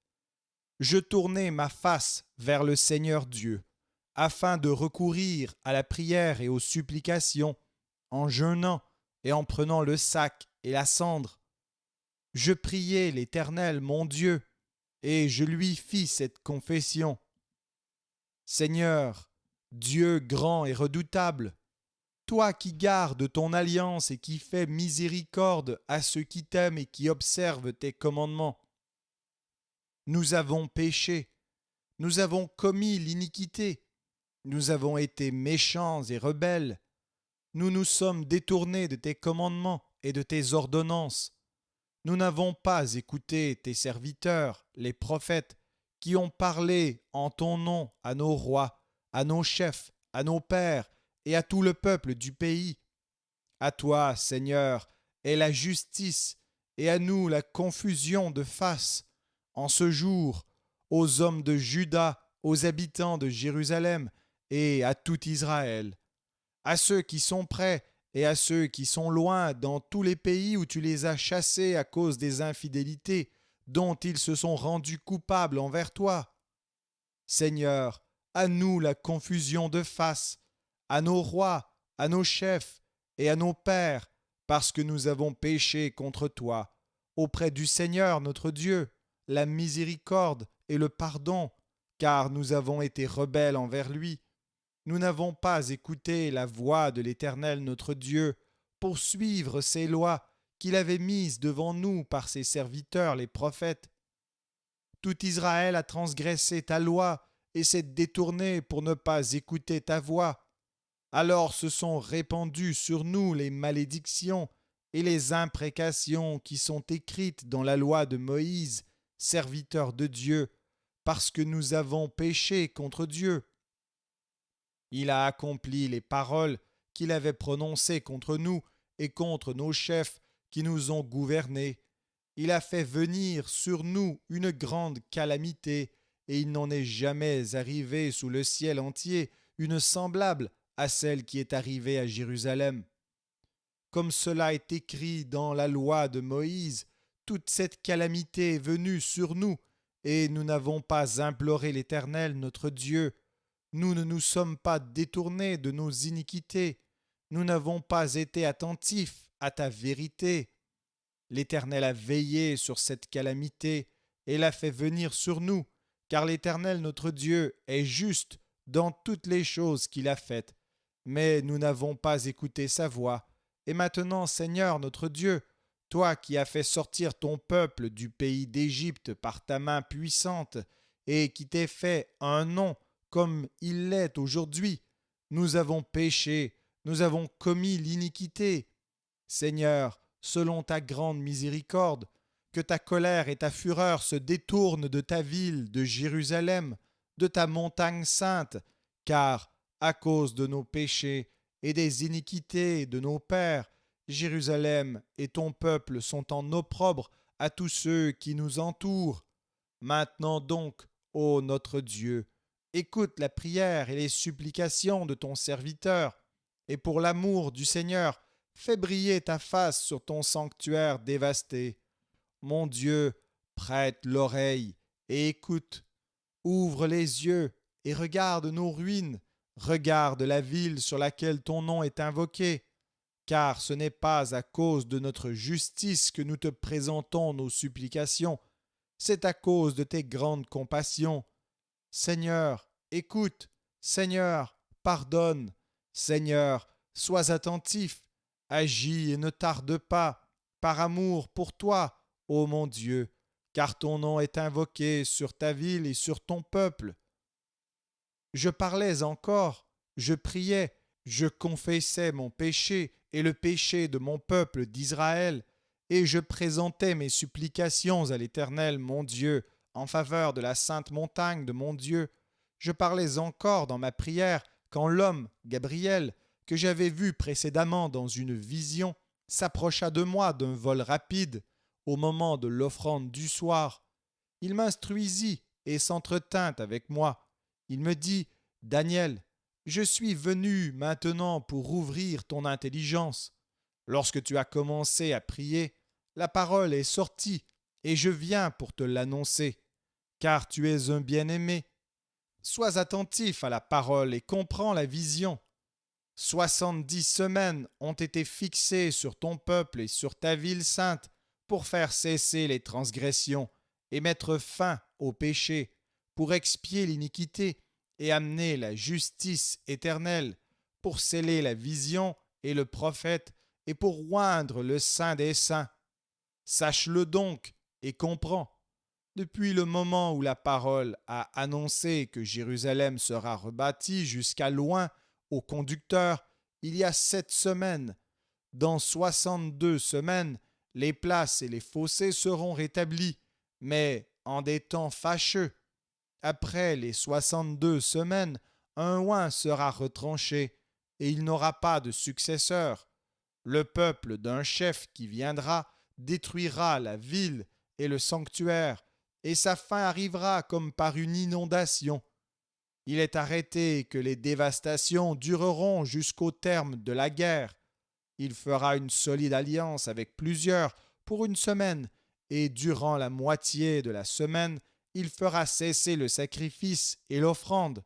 Je tournai ma face vers le Seigneur Dieu, afin de recourir à la prière et aux supplications, en jeûnant et en prenant le sac et la cendre. Je priai l'Éternel mon Dieu, et je lui fis cette confession. Seigneur, Dieu grand et redoutable, toi qui gardes ton alliance et qui fais miséricorde à ceux qui t'aiment et qui observent tes commandements, nous avons péché, nous avons commis l'iniquité, nous avons été méchants et rebelles, nous nous sommes détournés de tes commandements et de tes ordonnances. Nous n'avons pas écouté tes serviteurs, les prophètes, qui ont parlé en ton nom à nos rois, à nos chefs, à nos pères et à tout le peuple du pays. À toi, Seigneur, est la justice, et à nous la confusion de face. En ce jour, aux hommes de Juda, aux habitants de Jérusalem, et à tout Israël, à ceux qui sont près et à ceux qui sont loin dans tous les pays où tu les as chassés à cause des infidélités dont ils se sont rendus coupables envers toi. Seigneur, à nous la confusion de face, à nos rois, à nos chefs et à nos pères, parce que nous avons péché contre toi, auprès du Seigneur notre Dieu, la miséricorde et le pardon, car nous avons été rebelles envers lui. Nous n'avons pas écouté la voix de l'Éternel notre Dieu pour suivre ses lois qu'il avait mises devant nous par ses serviteurs les prophètes. Tout Israël a transgressé ta loi et s'est détourné pour ne pas écouter ta voix. Alors se sont répandues sur nous les malédictions et les imprécations qui sont écrites dans la loi de Moïse, serviteur de Dieu, parce que nous avons péché contre Dieu. Il a accompli les paroles qu'il avait prononcées contre nous et contre nos chefs qui nous ont gouvernés. Il a fait venir sur nous une grande calamité, et il n'en est jamais arrivé sous le ciel entier une semblable à celle qui est arrivée à Jérusalem. Comme cela est écrit dans la loi de Moïse, toute cette calamité est venue sur nous, et nous n'avons pas imploré l'Éternel notre Dieu. Nous ne nous sommes pas détournés de nos iniquités, nous n'avons pas été attentifs à ta vérité. L'Éternel a veillé sur cette calamité et l'a fait venir sur nous, car l'Éternel notre Dieu est juste dans toutes les choses qu'il a faites. Mais nous n'avons pas écouté sa voix. Et maintenant, Seigneur notre Dieu, toi qui as fait sortir ton peuple du pays d'Égypte par ta main puissante, et qui t'es fait un nom comme il l'est aujourd'hui, nous avons péché, nous avons commis l'iniquité. Seigneur, selon ta grande miséricorde, que ta colère et ta fureur se détournent de ta ville, de Jérusalem, de ta montagne sainte, car, à cause de nos péchés et des iniquités de nos pères, Jérusalem et ton peuple sont en opprobre à tous ceux qui nous entourent. Maintenant donc, ô notre Dieu, écoute la prière et les supplications de ton serviteur, et pour l'amour du Seigneur, fais briller ta face sur ton sanctuaire dévasté. Mon Dieu, prête l'oreille et écoute. Ouvre les yeux et regarde nos ruines. Regarde la ville sur laquelle ton nom est invoqué. Car ce n'est pas à cause de notre justice que nous te présentons nos supplications, c'est à cause de tes grandes compassions. Seigneur, écoute. Seigneur, pardonne. Seigneur, sois attentif. Agis et ne tarde pas, par amour pour toi, ô mon Dieu, car ton nom est invoqué sur ta ville et sur ton peuple. Je parlais encore, je priais, je confessais mon péché et le péché de mon peuple d'Israël, et je présentais mes supplications à l'Éternel mon Dieu, en faveur de la sainte montagne de mon Dieu. Je parlais encore dans ma prière quand l'homme, Gabriel, que j'avais vu précédemment dans une vision, s'approcha de moi d'un vol rapide au moment de l'offrande du soir. Il m'instruisit et s'entretint avec moi. Il me dit, Daniel, je suis venu maintenant pour ouvrir ton intelligence. Lorsque tu as commencé à prier, la parole est sortie, et je viens pour te l'annoncer, car tu es un bien-aimé. Sois attentif à la parole et comprends la vision. 70 semaines ont été fixées sur ton peuple et sur ta ville sainte pour faire cesser les transgressions et mettre fin au péché, pour expier l'iniquité et amener la justice éternelle, pour sceller la vision et le prophète et pour oindre le Saint des saints. Sache-le donc et comprends. Depuis le moment où la parole a annoncé que Jérusalem sera rebâtie jusqu'à loin au conducteur, il y a 7 semaines. Dans 62 semaines, les places et les fossés seront rétablis, mais en des temps fâcheux. Après les 62 semaines, un oint sera retranché, et il n'aura pas de successeur. Le peuple d'un chef qui viendra détruira la ville et le sanctuaire, et sa fin arrivera comme par une inondation. Il est arrêté que les dévastations dureront jusqu'au terme de la guerre. Il fera une solide alliance avec plusieurs pour une semaine, et durant la moitié de la semaine, il fera cesser le sacrifice et l'offrande.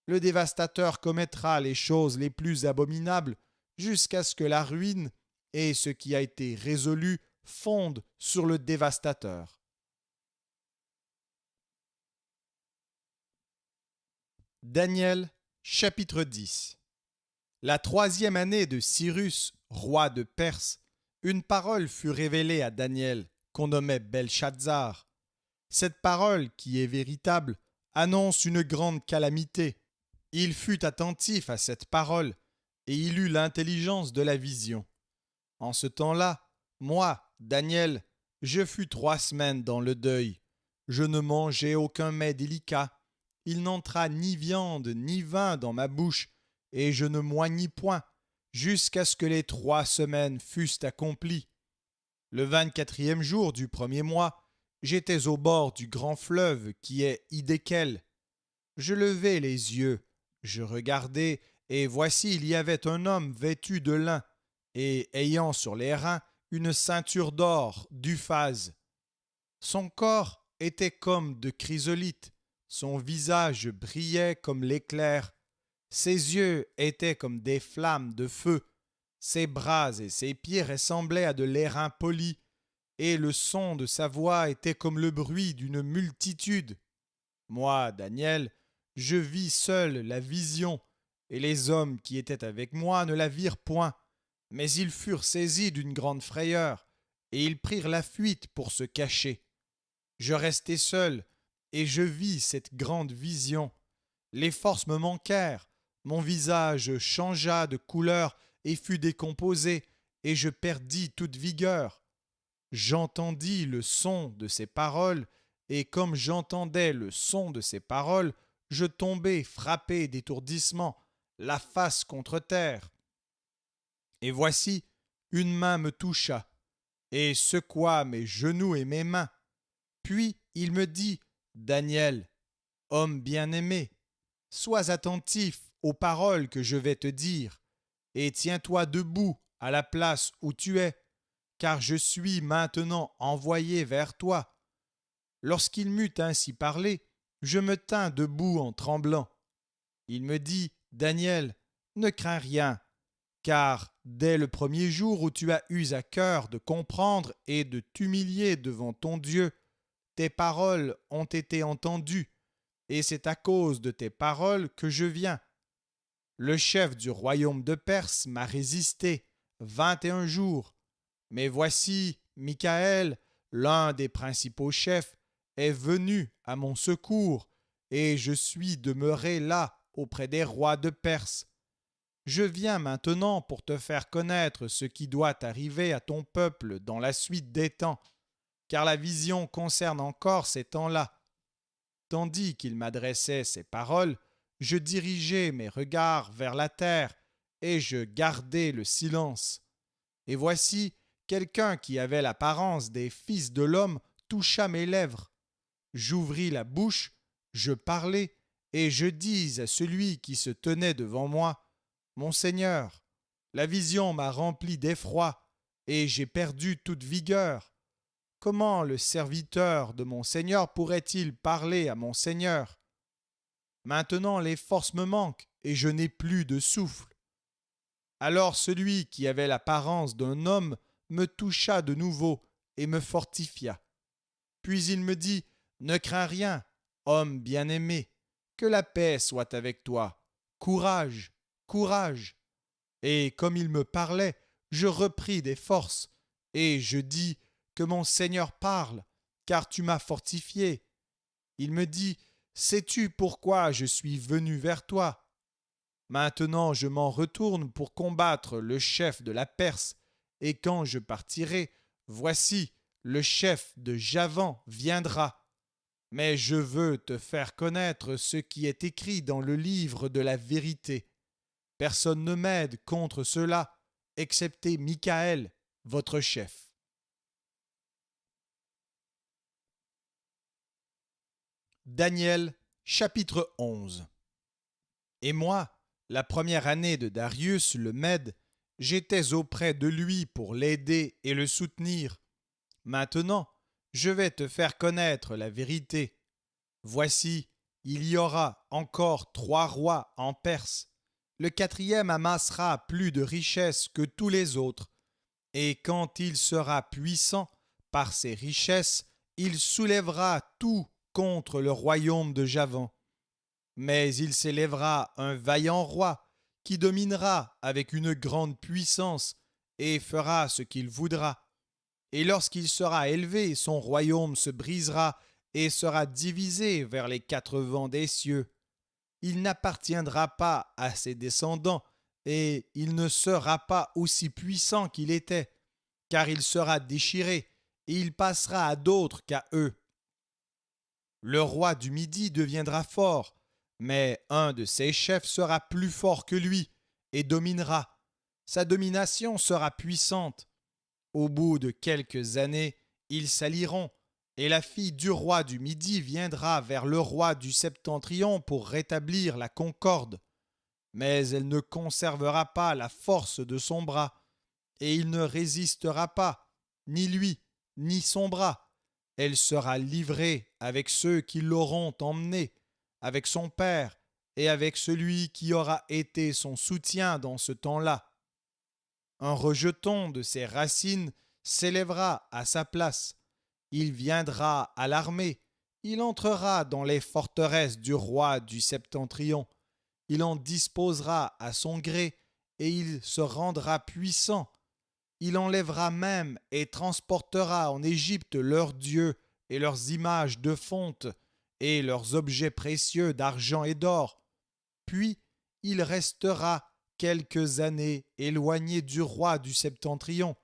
Le dévastateur commettra les choses les plus abominables jusqu'à ce que la ruine et ce qui a été résolu fondent sur le dévastateur. Daniel, chapitre 10. La 3e année de Cyrus, roi de Perse, une parole fut révélée à Daniel, qu'on nommait Belshazzar. Cette parole, qui est véritable, annonce une grande calamité. Il fut attentif à cette parole, et il eut l'intelligence de la vision. En ce temps-là, moi, Daniel, je fus 3 semaines dans le deuil. Je ne mangeai aucun mets délicat. Il n'entra ni viande ni vin dans ma bouche, et je ne moignis point, jusqu'à ce que les 3 semaines fussent accomplies. Le 24e jour du premier mois, j'étais au bord du grand fleuve qui est Hidékel. Je levai les yeux, je regardai, et voici il y avait un homme vêtu de lin, et ayant sur les reins une ceinture d'or d'Uphaz. Son corps était comme de chrysolite, son visage brillait comme l'éclair, ses yeux étaient comme des flammes de feu, ses bras et ses pieds ressemblaient à de l'airain poli, et le son de sa voix était comme le bruit d'une multitude. Moi, Daniel, je vis seul la vision, et les hommes qui étaient avec moi ne la virent point, mais ils furent saisis d'une grande frayeur, et ils prirent la fuite pour se cacher. Je restai seul, et je vis cette grande vision. Les forces me manquèrent, mon visage changea de couleur et fut décomposé, et je perdis toute vigueur. J'entendis le son de ces paroles, et comme j'entendais le son de ces paroles, je tombai frappé d'étourdissement, la face contre terre. Et voici, une main me toucha, et secoua mes genoux et mes mains. Puis il me dit, Daniel, homme bien-aimé, sois attentif aux paroles que je vais te dire, et tiens-toi debout à la place où tu es, car je suis maintenant envoyé vers toi. » Lorsqu'il m'eut ainsi parlé, je me tins debout en tremblant. Il me dit, « Daniel, ne crains rien, car dès le premier jour où tu as eu à cœur de comprendre et de t'humilier devant ton Dieu, tes paroles ont été entendues, et c'est à cause de tes paroles que je viens. Le chef du royaume de Perse m'a résisté 21 jours, mais voici Michaël, l'un des principaux chefs, est venu à mon secours, et je suis demeuré là auprès des rois de Perse. Je viens maintenant pour te faire connaître ce qui doit arriver à ton peuple dans la suite des temps, car la vision concerne encore ces temps-là. » Tandis qu'il m'adressait ces paroles, je dirigeai mes regards vers la terre, et je gardai le silence. Et voici, quelqu'un qui avait l'apparence des fils de l'homme toucha mes lèvres. J'ouvris la bouche, je parlai, et je dis à celui qui se tenait devant moi, « Mon Seigneur, la vision m'a rempli d'effroi, et j'ai perdu toute vigueur. Comment le serviteur de mon Seigneur pourrait-il parler à mon Seigneur? Maintenant les forces me manquent, et je n'ai plus de souffle. » Alors celui qui avait l'apparence d'un homme me toucha de nouveau et me fortifia. Puis il me dit, « Ne crains rien, homme bien-aimé, que la paix soit avec toi. Courage, courage. » Et comme il me parlait, je repris des forces, et je dis, « Que mon Seigneur parle, car tu m'as fortifié. » Il me dit, « Sais-tu pourquoi je suis venu vers toi? Maintenant je m'en retourne pour combattre le chef de la Perse, et quand je partirai, voici, le chef de Javan viendra. Mais je veux te faire connaître ce qui est écrit dans le livre de la vérité. Personne ne m'aide contre cela, excepté Michaël, votre chef. » Daniel, chapitre 11. Et moi, la première année de Darius le Mède, j'étais auprès de lui pour l'aider et le soutenir. Maintenant, je vais te faire connaître la vérité. Voici, il y aura encore 3 rois en Perse. Le 4e amassera plus de richesses que tous les autres, et quand il sera puissant par ses richesses, il soulèvera tout contre le royaume de Javan. Mais il s'élèvera un vaillant roi qui dominera avec une grande puissance et fera ce qu'il voudra. Et lorsqu'il sera élevé, son royaume se brisera et sera divisé vers les 4 vents des cieux. Il n'appartiendra pas à ses descendants, et il ne sera pas aussi puissant qu'il était, car il sera déchiré, et il passera à d'autres qu'à eux. Le roi du Midi deviendra fort, mais un de ses chefs sera plus fort que lui, et dominera. Sa domination sera puissante. Au bout de quelques années, ils s'allieront, et la fille du roi du Midi viendra vers le roi du Septentrion pour rétablir la concorde. Mais elle ne conservera pas la force de son bras, et il ne résistera pas, ni lui, ni son bras. Elle sera livrée avec ceux qui l'auront emmenée, avec son père et avec celui qui aura été son soutien dans ce temps-là. Un rejeton de ses racines s'élèvera à sa place. Il viendra à l'armée, il entrera dans les forteresses du roi du Septentrion. Il en disposera à son gré et il se rendra puissant. Il enlèvera même et transportera en Égypte leurs dieux et leurs images de fonte et leurs objets précieux d'argent et d'or. Puis il restera quelques années éloigné du roi du Septentrion.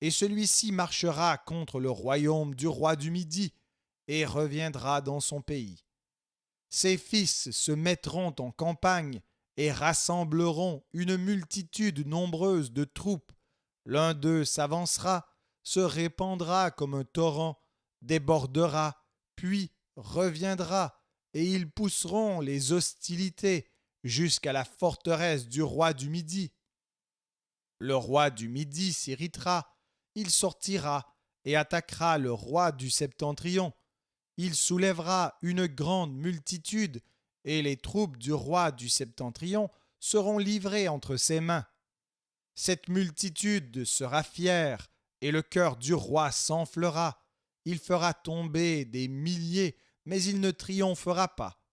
Et celui-ci marchera contre le royaume du roi du Midi et reviendra dans son pays. Ses fils se mettront en campagne et rassembleront une multitude nombreuse de troupes. L'un d'eux s'avancera, se répandra comme un torrent, débordera, puis reviendra, et ils pousseront les hostilités jusqu'à la forteresse du roi du Midi. Le roi du Midi s'irritera, il sortira et attaquera le roi du Septentrion. Il soulèvera une grande multitude, et les troupes du roi du Septentrion seront livrées entre ses mains. Cette multitude sera fière, et le cœur du roi s'enflera. Il fera tomber des milliers, mais il ne triomphera pas.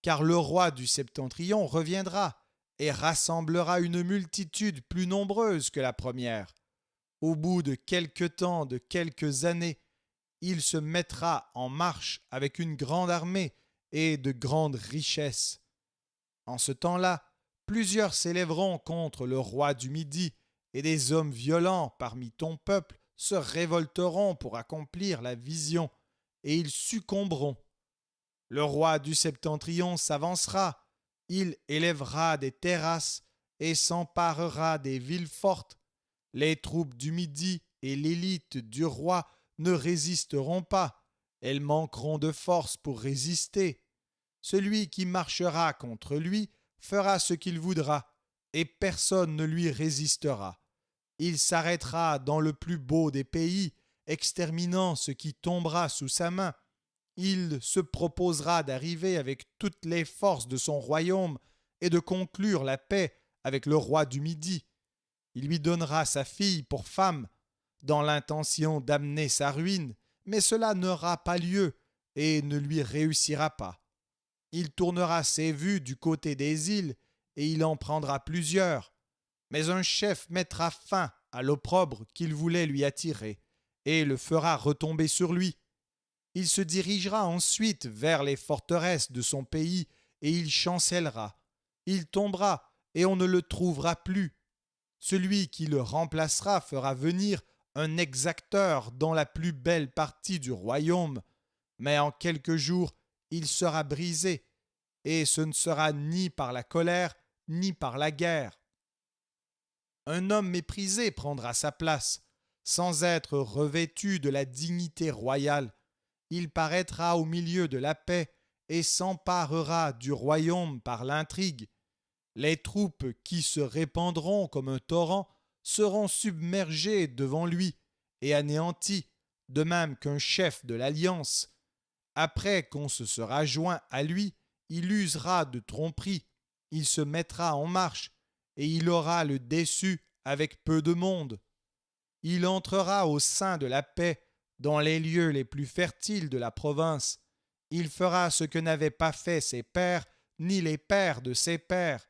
Car le roi du Septentrion reviendra et rassemblera une multitude plus nombreuse que la première. Au bout de quelque temps, de quelques années, il se mettra en marche avec une grande armée et de grandes richesses. En ce temps-là, plusieurs s'élèveront contre le roi du Midi, et des hommes violents parmi ton peuple se révolteront pour accomplir la vision, et ils succomberont. Le roi du Septentrion s'avancera, il élèvera des terrasses et s'emparera des villes fortes. Les troupes du Midi et l'élite du roi ne résisteront pas, elles manqueront de force pour résister. Celui qui marchera contre lui fera ce qu'il voudra, et personne ne lui résistera. Il s'arrêtera dans le plus beau des pays, exterminant ce qui tombera sous sa main. Il se proposera d'arriver avec toutes les forces de son royaume et de conclure la paix avec le roi du Midi. Il lui donnera sa fille pour femme, dans l'intention d'amener sa ruine, mais cela n'aura pas lieu et ne lui réussira pas. Il tournera ses vues du côté des îles et il en prendra plusieurs. Mais un chef mettra fin à l'opprobre qu'il voulait lui attirer et le fera retomber sur lui. Il se dirigera ensuite vers les forteresses de son pays et il chancellera. Il tombera et on ne le trouvera plus. Celui qui le remplacera fera venir un exacteur dans la plus belle partie du royaume, mais en quelques jours il sera brisé, et ce ne sera ni par la colère ni par la guerre. Un homme méprisé prendra sa place, sans être revêtu de la dignité royale. Il paraîtra au milieu de la paix et s'emparera du royaume par l'intrigue. Les troupes qui se répandront comme un torrent seront submergées devant lui et anéanties, de même qu'un chef de l'alliance. Après qu'on se sera joint à lui, il usera de tromperie, il se mettra en marche, et il aura le déçu avec peu de monde. Il entrera au sein de la paix, dans les lieux les plus fertiles de la province. Il fera ce que n'avaient pas fait ses pères, ni les pères de ses pères.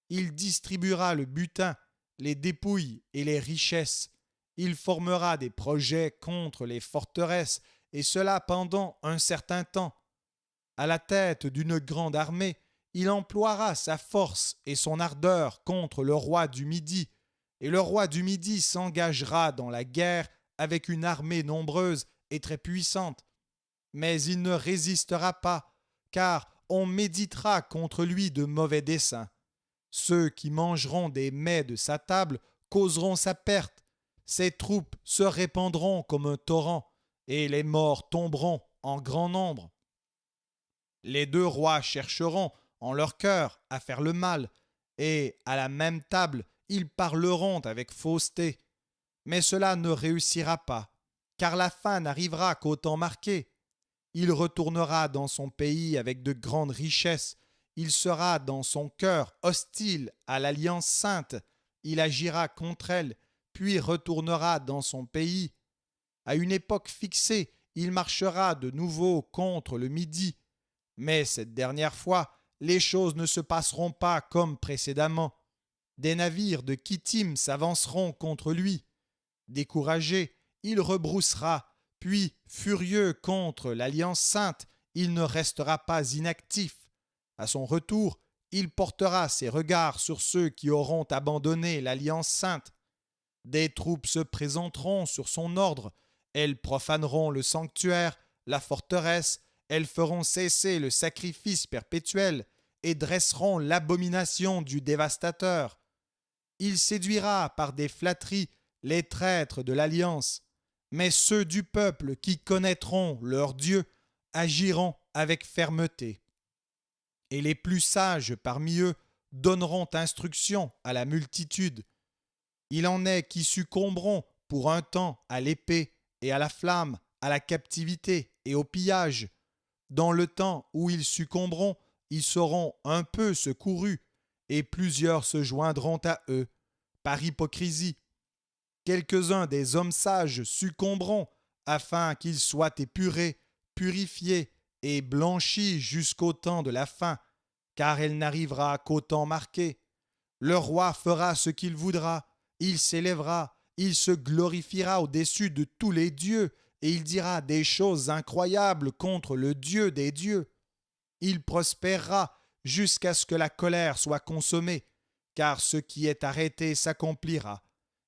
Il distribuera le butin, les dépouilles et les richesses. Il formera des projets contre les forteresses, et cela pendant un certain temps. À la tête d'une grande armée, il emploiera sa force et son ardeur contre le roi du Midi, et le roi du Midi s'engagera dans la guerre avec une armée nombreuse et très puissante. Mais il ne résistera pas, car on méditera contre lui de mauvais desseins. Ceux qui mangeront des mets de sa table causeront sa perte. Ses troupes se répandront comme un torrent, et les morts tomberont en grand nombre. Les deux rois chercheront en leur cœur à faire le mal, et à la même table ils parleront avec fausseté. Mais cela ne réussira pas, car la fin n'arrivera qu'au temps marqué. Il retournera dans son pays avec de grandes richesses. Il sera dans son cœur hostile à l'alliance sainte. Il agira contre elle, puis retournera dans son pays. À une époque fixée, il marchera de nouveau contre le Midi. Mais cette dernière fois, les choses ne se passeront pas comme précédemment. Des navires de Kittim s'avanceront contre lui. Découragé, il rebroussera, puis, furieux contre l'Alliance sainte, il ne restera pas inactif. À son retour, il portera ses regards sur ceux qui auront abandonné l'Alliance sainte. Des troupes se présenteront sur son ordre, elles profaneront le sanctuaire, la forteresse, elles feront cesser le sacrifice perpétuel et dresseront l'abomination du dévastateur. Il séduira par des flatteries les traîtres de l'alliance, mais ceux du peuple qui connaîtront leur Dieu agiront avec fermeté. et les plus sages parmi eux donneront instruction à la multitude. Il en est qui succomberont pour un temps à l'épée et à la flamme, à la captivité et au pillage. Dans le temps où ils succomberont, ils seront un peu secourus, et plusieurs se joindront à eux, par hypocrisie. Quelques-uns des hommes sages succomberont, afin qu'ils soient épurés, purifiés et blanchis jusqu'au temps de la fin, car elle n'arrivera qu'au temps marqué. Le roi fera ce qu'il voudra, il s'élèvera, il se glorifiera au-dessus de tous les dieux, et il dira des choses incroyables contre le Dieu des dieux. Il prospérera jusqu'à ce que la colère soit consommée, car ce qui est arrêté s'accomplira.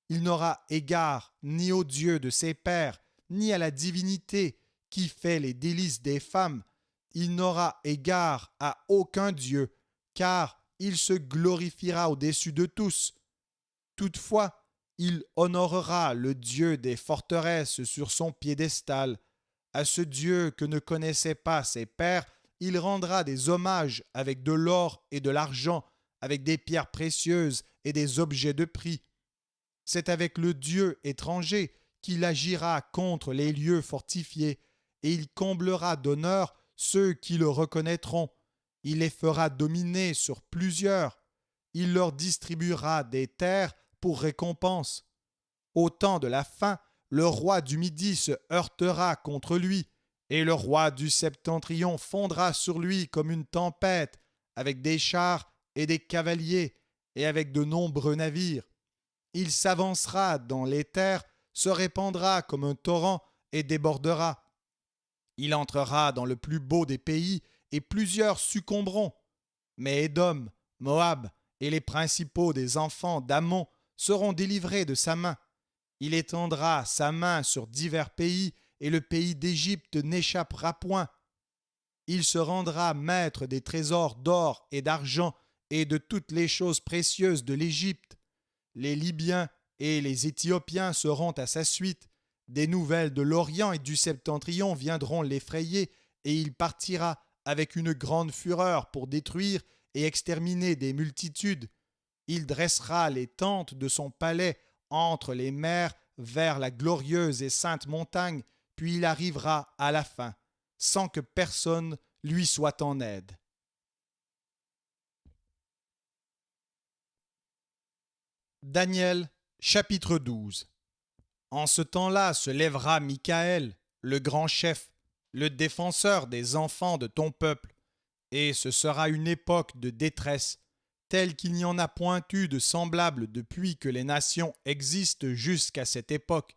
Il n'aura égard ni au Dieu de ses pères, ni à la divinité qui fait les délices des femmes. Il n'aura égard à aucun Dieu, car il se glorifiera au-dessus de tous. Toutefois, il honorera le Dieu des forteresses sur son piédestal. À ce Dieu que ne connaissaient pas ses pères, il rendra des hommages avec de l'or et de l'argent, avec des pierres précieuses et des objets de prix. C'est avec le Dieu étranger qu'il agira contre les lieux fortifiés, et il comblera d'honneur ceux qui le reconnaîtront. Il les fera dominer sur plusieurs. Il leur distribuera des terres pour récompense. Au temps de la fin, le roi du Midi se heurtera contre lui, et le roi du Septentrion fondra sur lui comme une tempête, avec des chars et des cavaliers, et avec de nombreux navires. Il s'avancera dans les terres, se répandra comme un torrent et débordera. Il entrera dans le plus beau des pays, et plusieurs succomberont. Mais Édom, Moab et les principaux des enfants d'Ammon seront délivrés de sa main. Il étendra sa main sur divers pays, et le pays d'Égypte n'échappera point. Il se rendra maître des trésors d'or et d'argent et de toutes les choses précieuses de l'Égypte. Les Libyens et les Éthiopiens seront à sa suite. Des nouvelles de l'Orient et du Septentrion viendront l'effrayer, et il partira avec une grande fureur pour détruire et exterminer des multitudes. Il dressera les tentes de son palais entre les mers vers la glorieuse et sainte montagne, puis il arrivera à la fin, sans que personne lui soit en aide. Daniel, chapitre 12. En ce temps-là se lèvera Michaël, le grand chef, le défenseur des enfants de ton peuple, et ce sera une époque de détresse, telle qu'il n'y en a point eu de semblable depuis que les nations existent jusqu'à cette époque.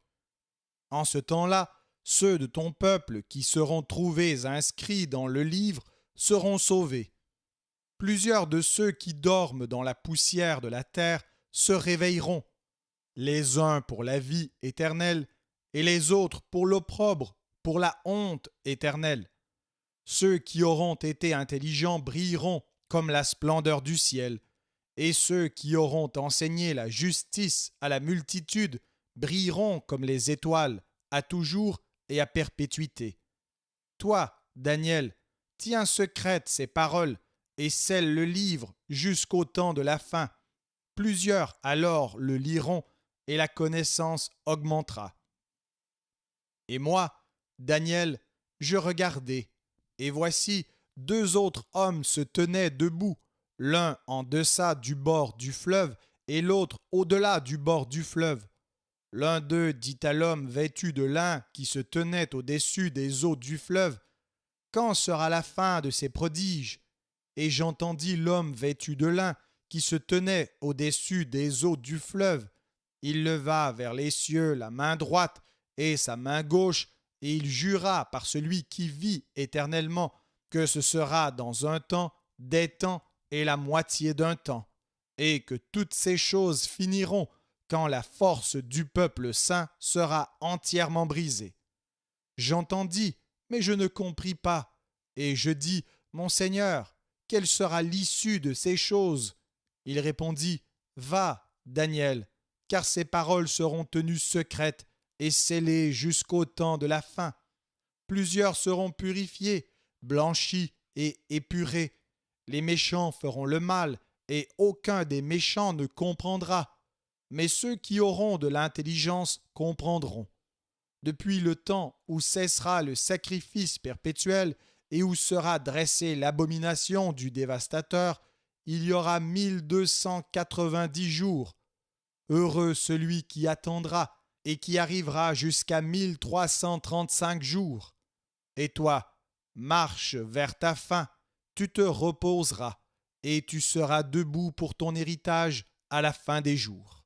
En ce temps-là, ceux de ton peuple qui seront trouvés inscrits dans le livre seront sauvés. Plusieurs de ceux qui dorment dans la poussière de la terre se réveilleront, les uns pour la vie éternelle et les autres pour l'opprobre, pour la honte éternelle. Ceux qui auront été intelligents brilleront comme la splendeur du ciel, et ceux qui auront enseigné la justice à la multitude brilleront comme les étoiles, à toujours et à perpétuité. Toi, Daniel, tiens secrètes ces paroles et scelle le livre jusqu'au temps de la fin. Plusieurs alors le liront et la connaissance augmentera. Et moi, Daniel, je regardai, et voici, deux autres hommes se tenaient debout, l'un en deçà du bord du fleuve et l'autre au-delà du bord du fleuve. L'un d'eux dit à l'homme vêtu de lin qui se tenait au-dessus des eaux du fleuve, « Quand sera la fin de ces prodiges ?» Et j'entendis l'homme vêtu de lin qui se tenait au-dessus des eaux du fleuve. Il leva vers les cieux la main droite et sa main gauche, et il jura par celui qui vit éternellement que ce sera dans un temps, des temps et la moitié d'un temps, et que toutes ces choses finiront quand la force du peuple saint sera entièrement brisée. J'entendis, mais je ne compris pas, et je dis, Mon Seigneur, quelle sera l'issue de ces choses? Il répondit, Va, Daniel, car ces paroles seront tenues secrètes et scellées jusqu'au temps de la fin. Plusieurs seront purifiés, blanchis et épurés, Les méchants feront le mal, et aucun des méchants ne comprendra. Mais ceux qui auront de l'intelligence comprendront. Depuis le temps où cessera le sacrifice perpétuel et où sera dressée l'abomination du dévastateur, il y aura 1290 jours. Heureux celui qui attendra et qui arrivera jusqu'à 1335 jours. Et toi, marche vers ta fin, tu te reposeras, et tu seras debout pour ton héritage à la fin des jours.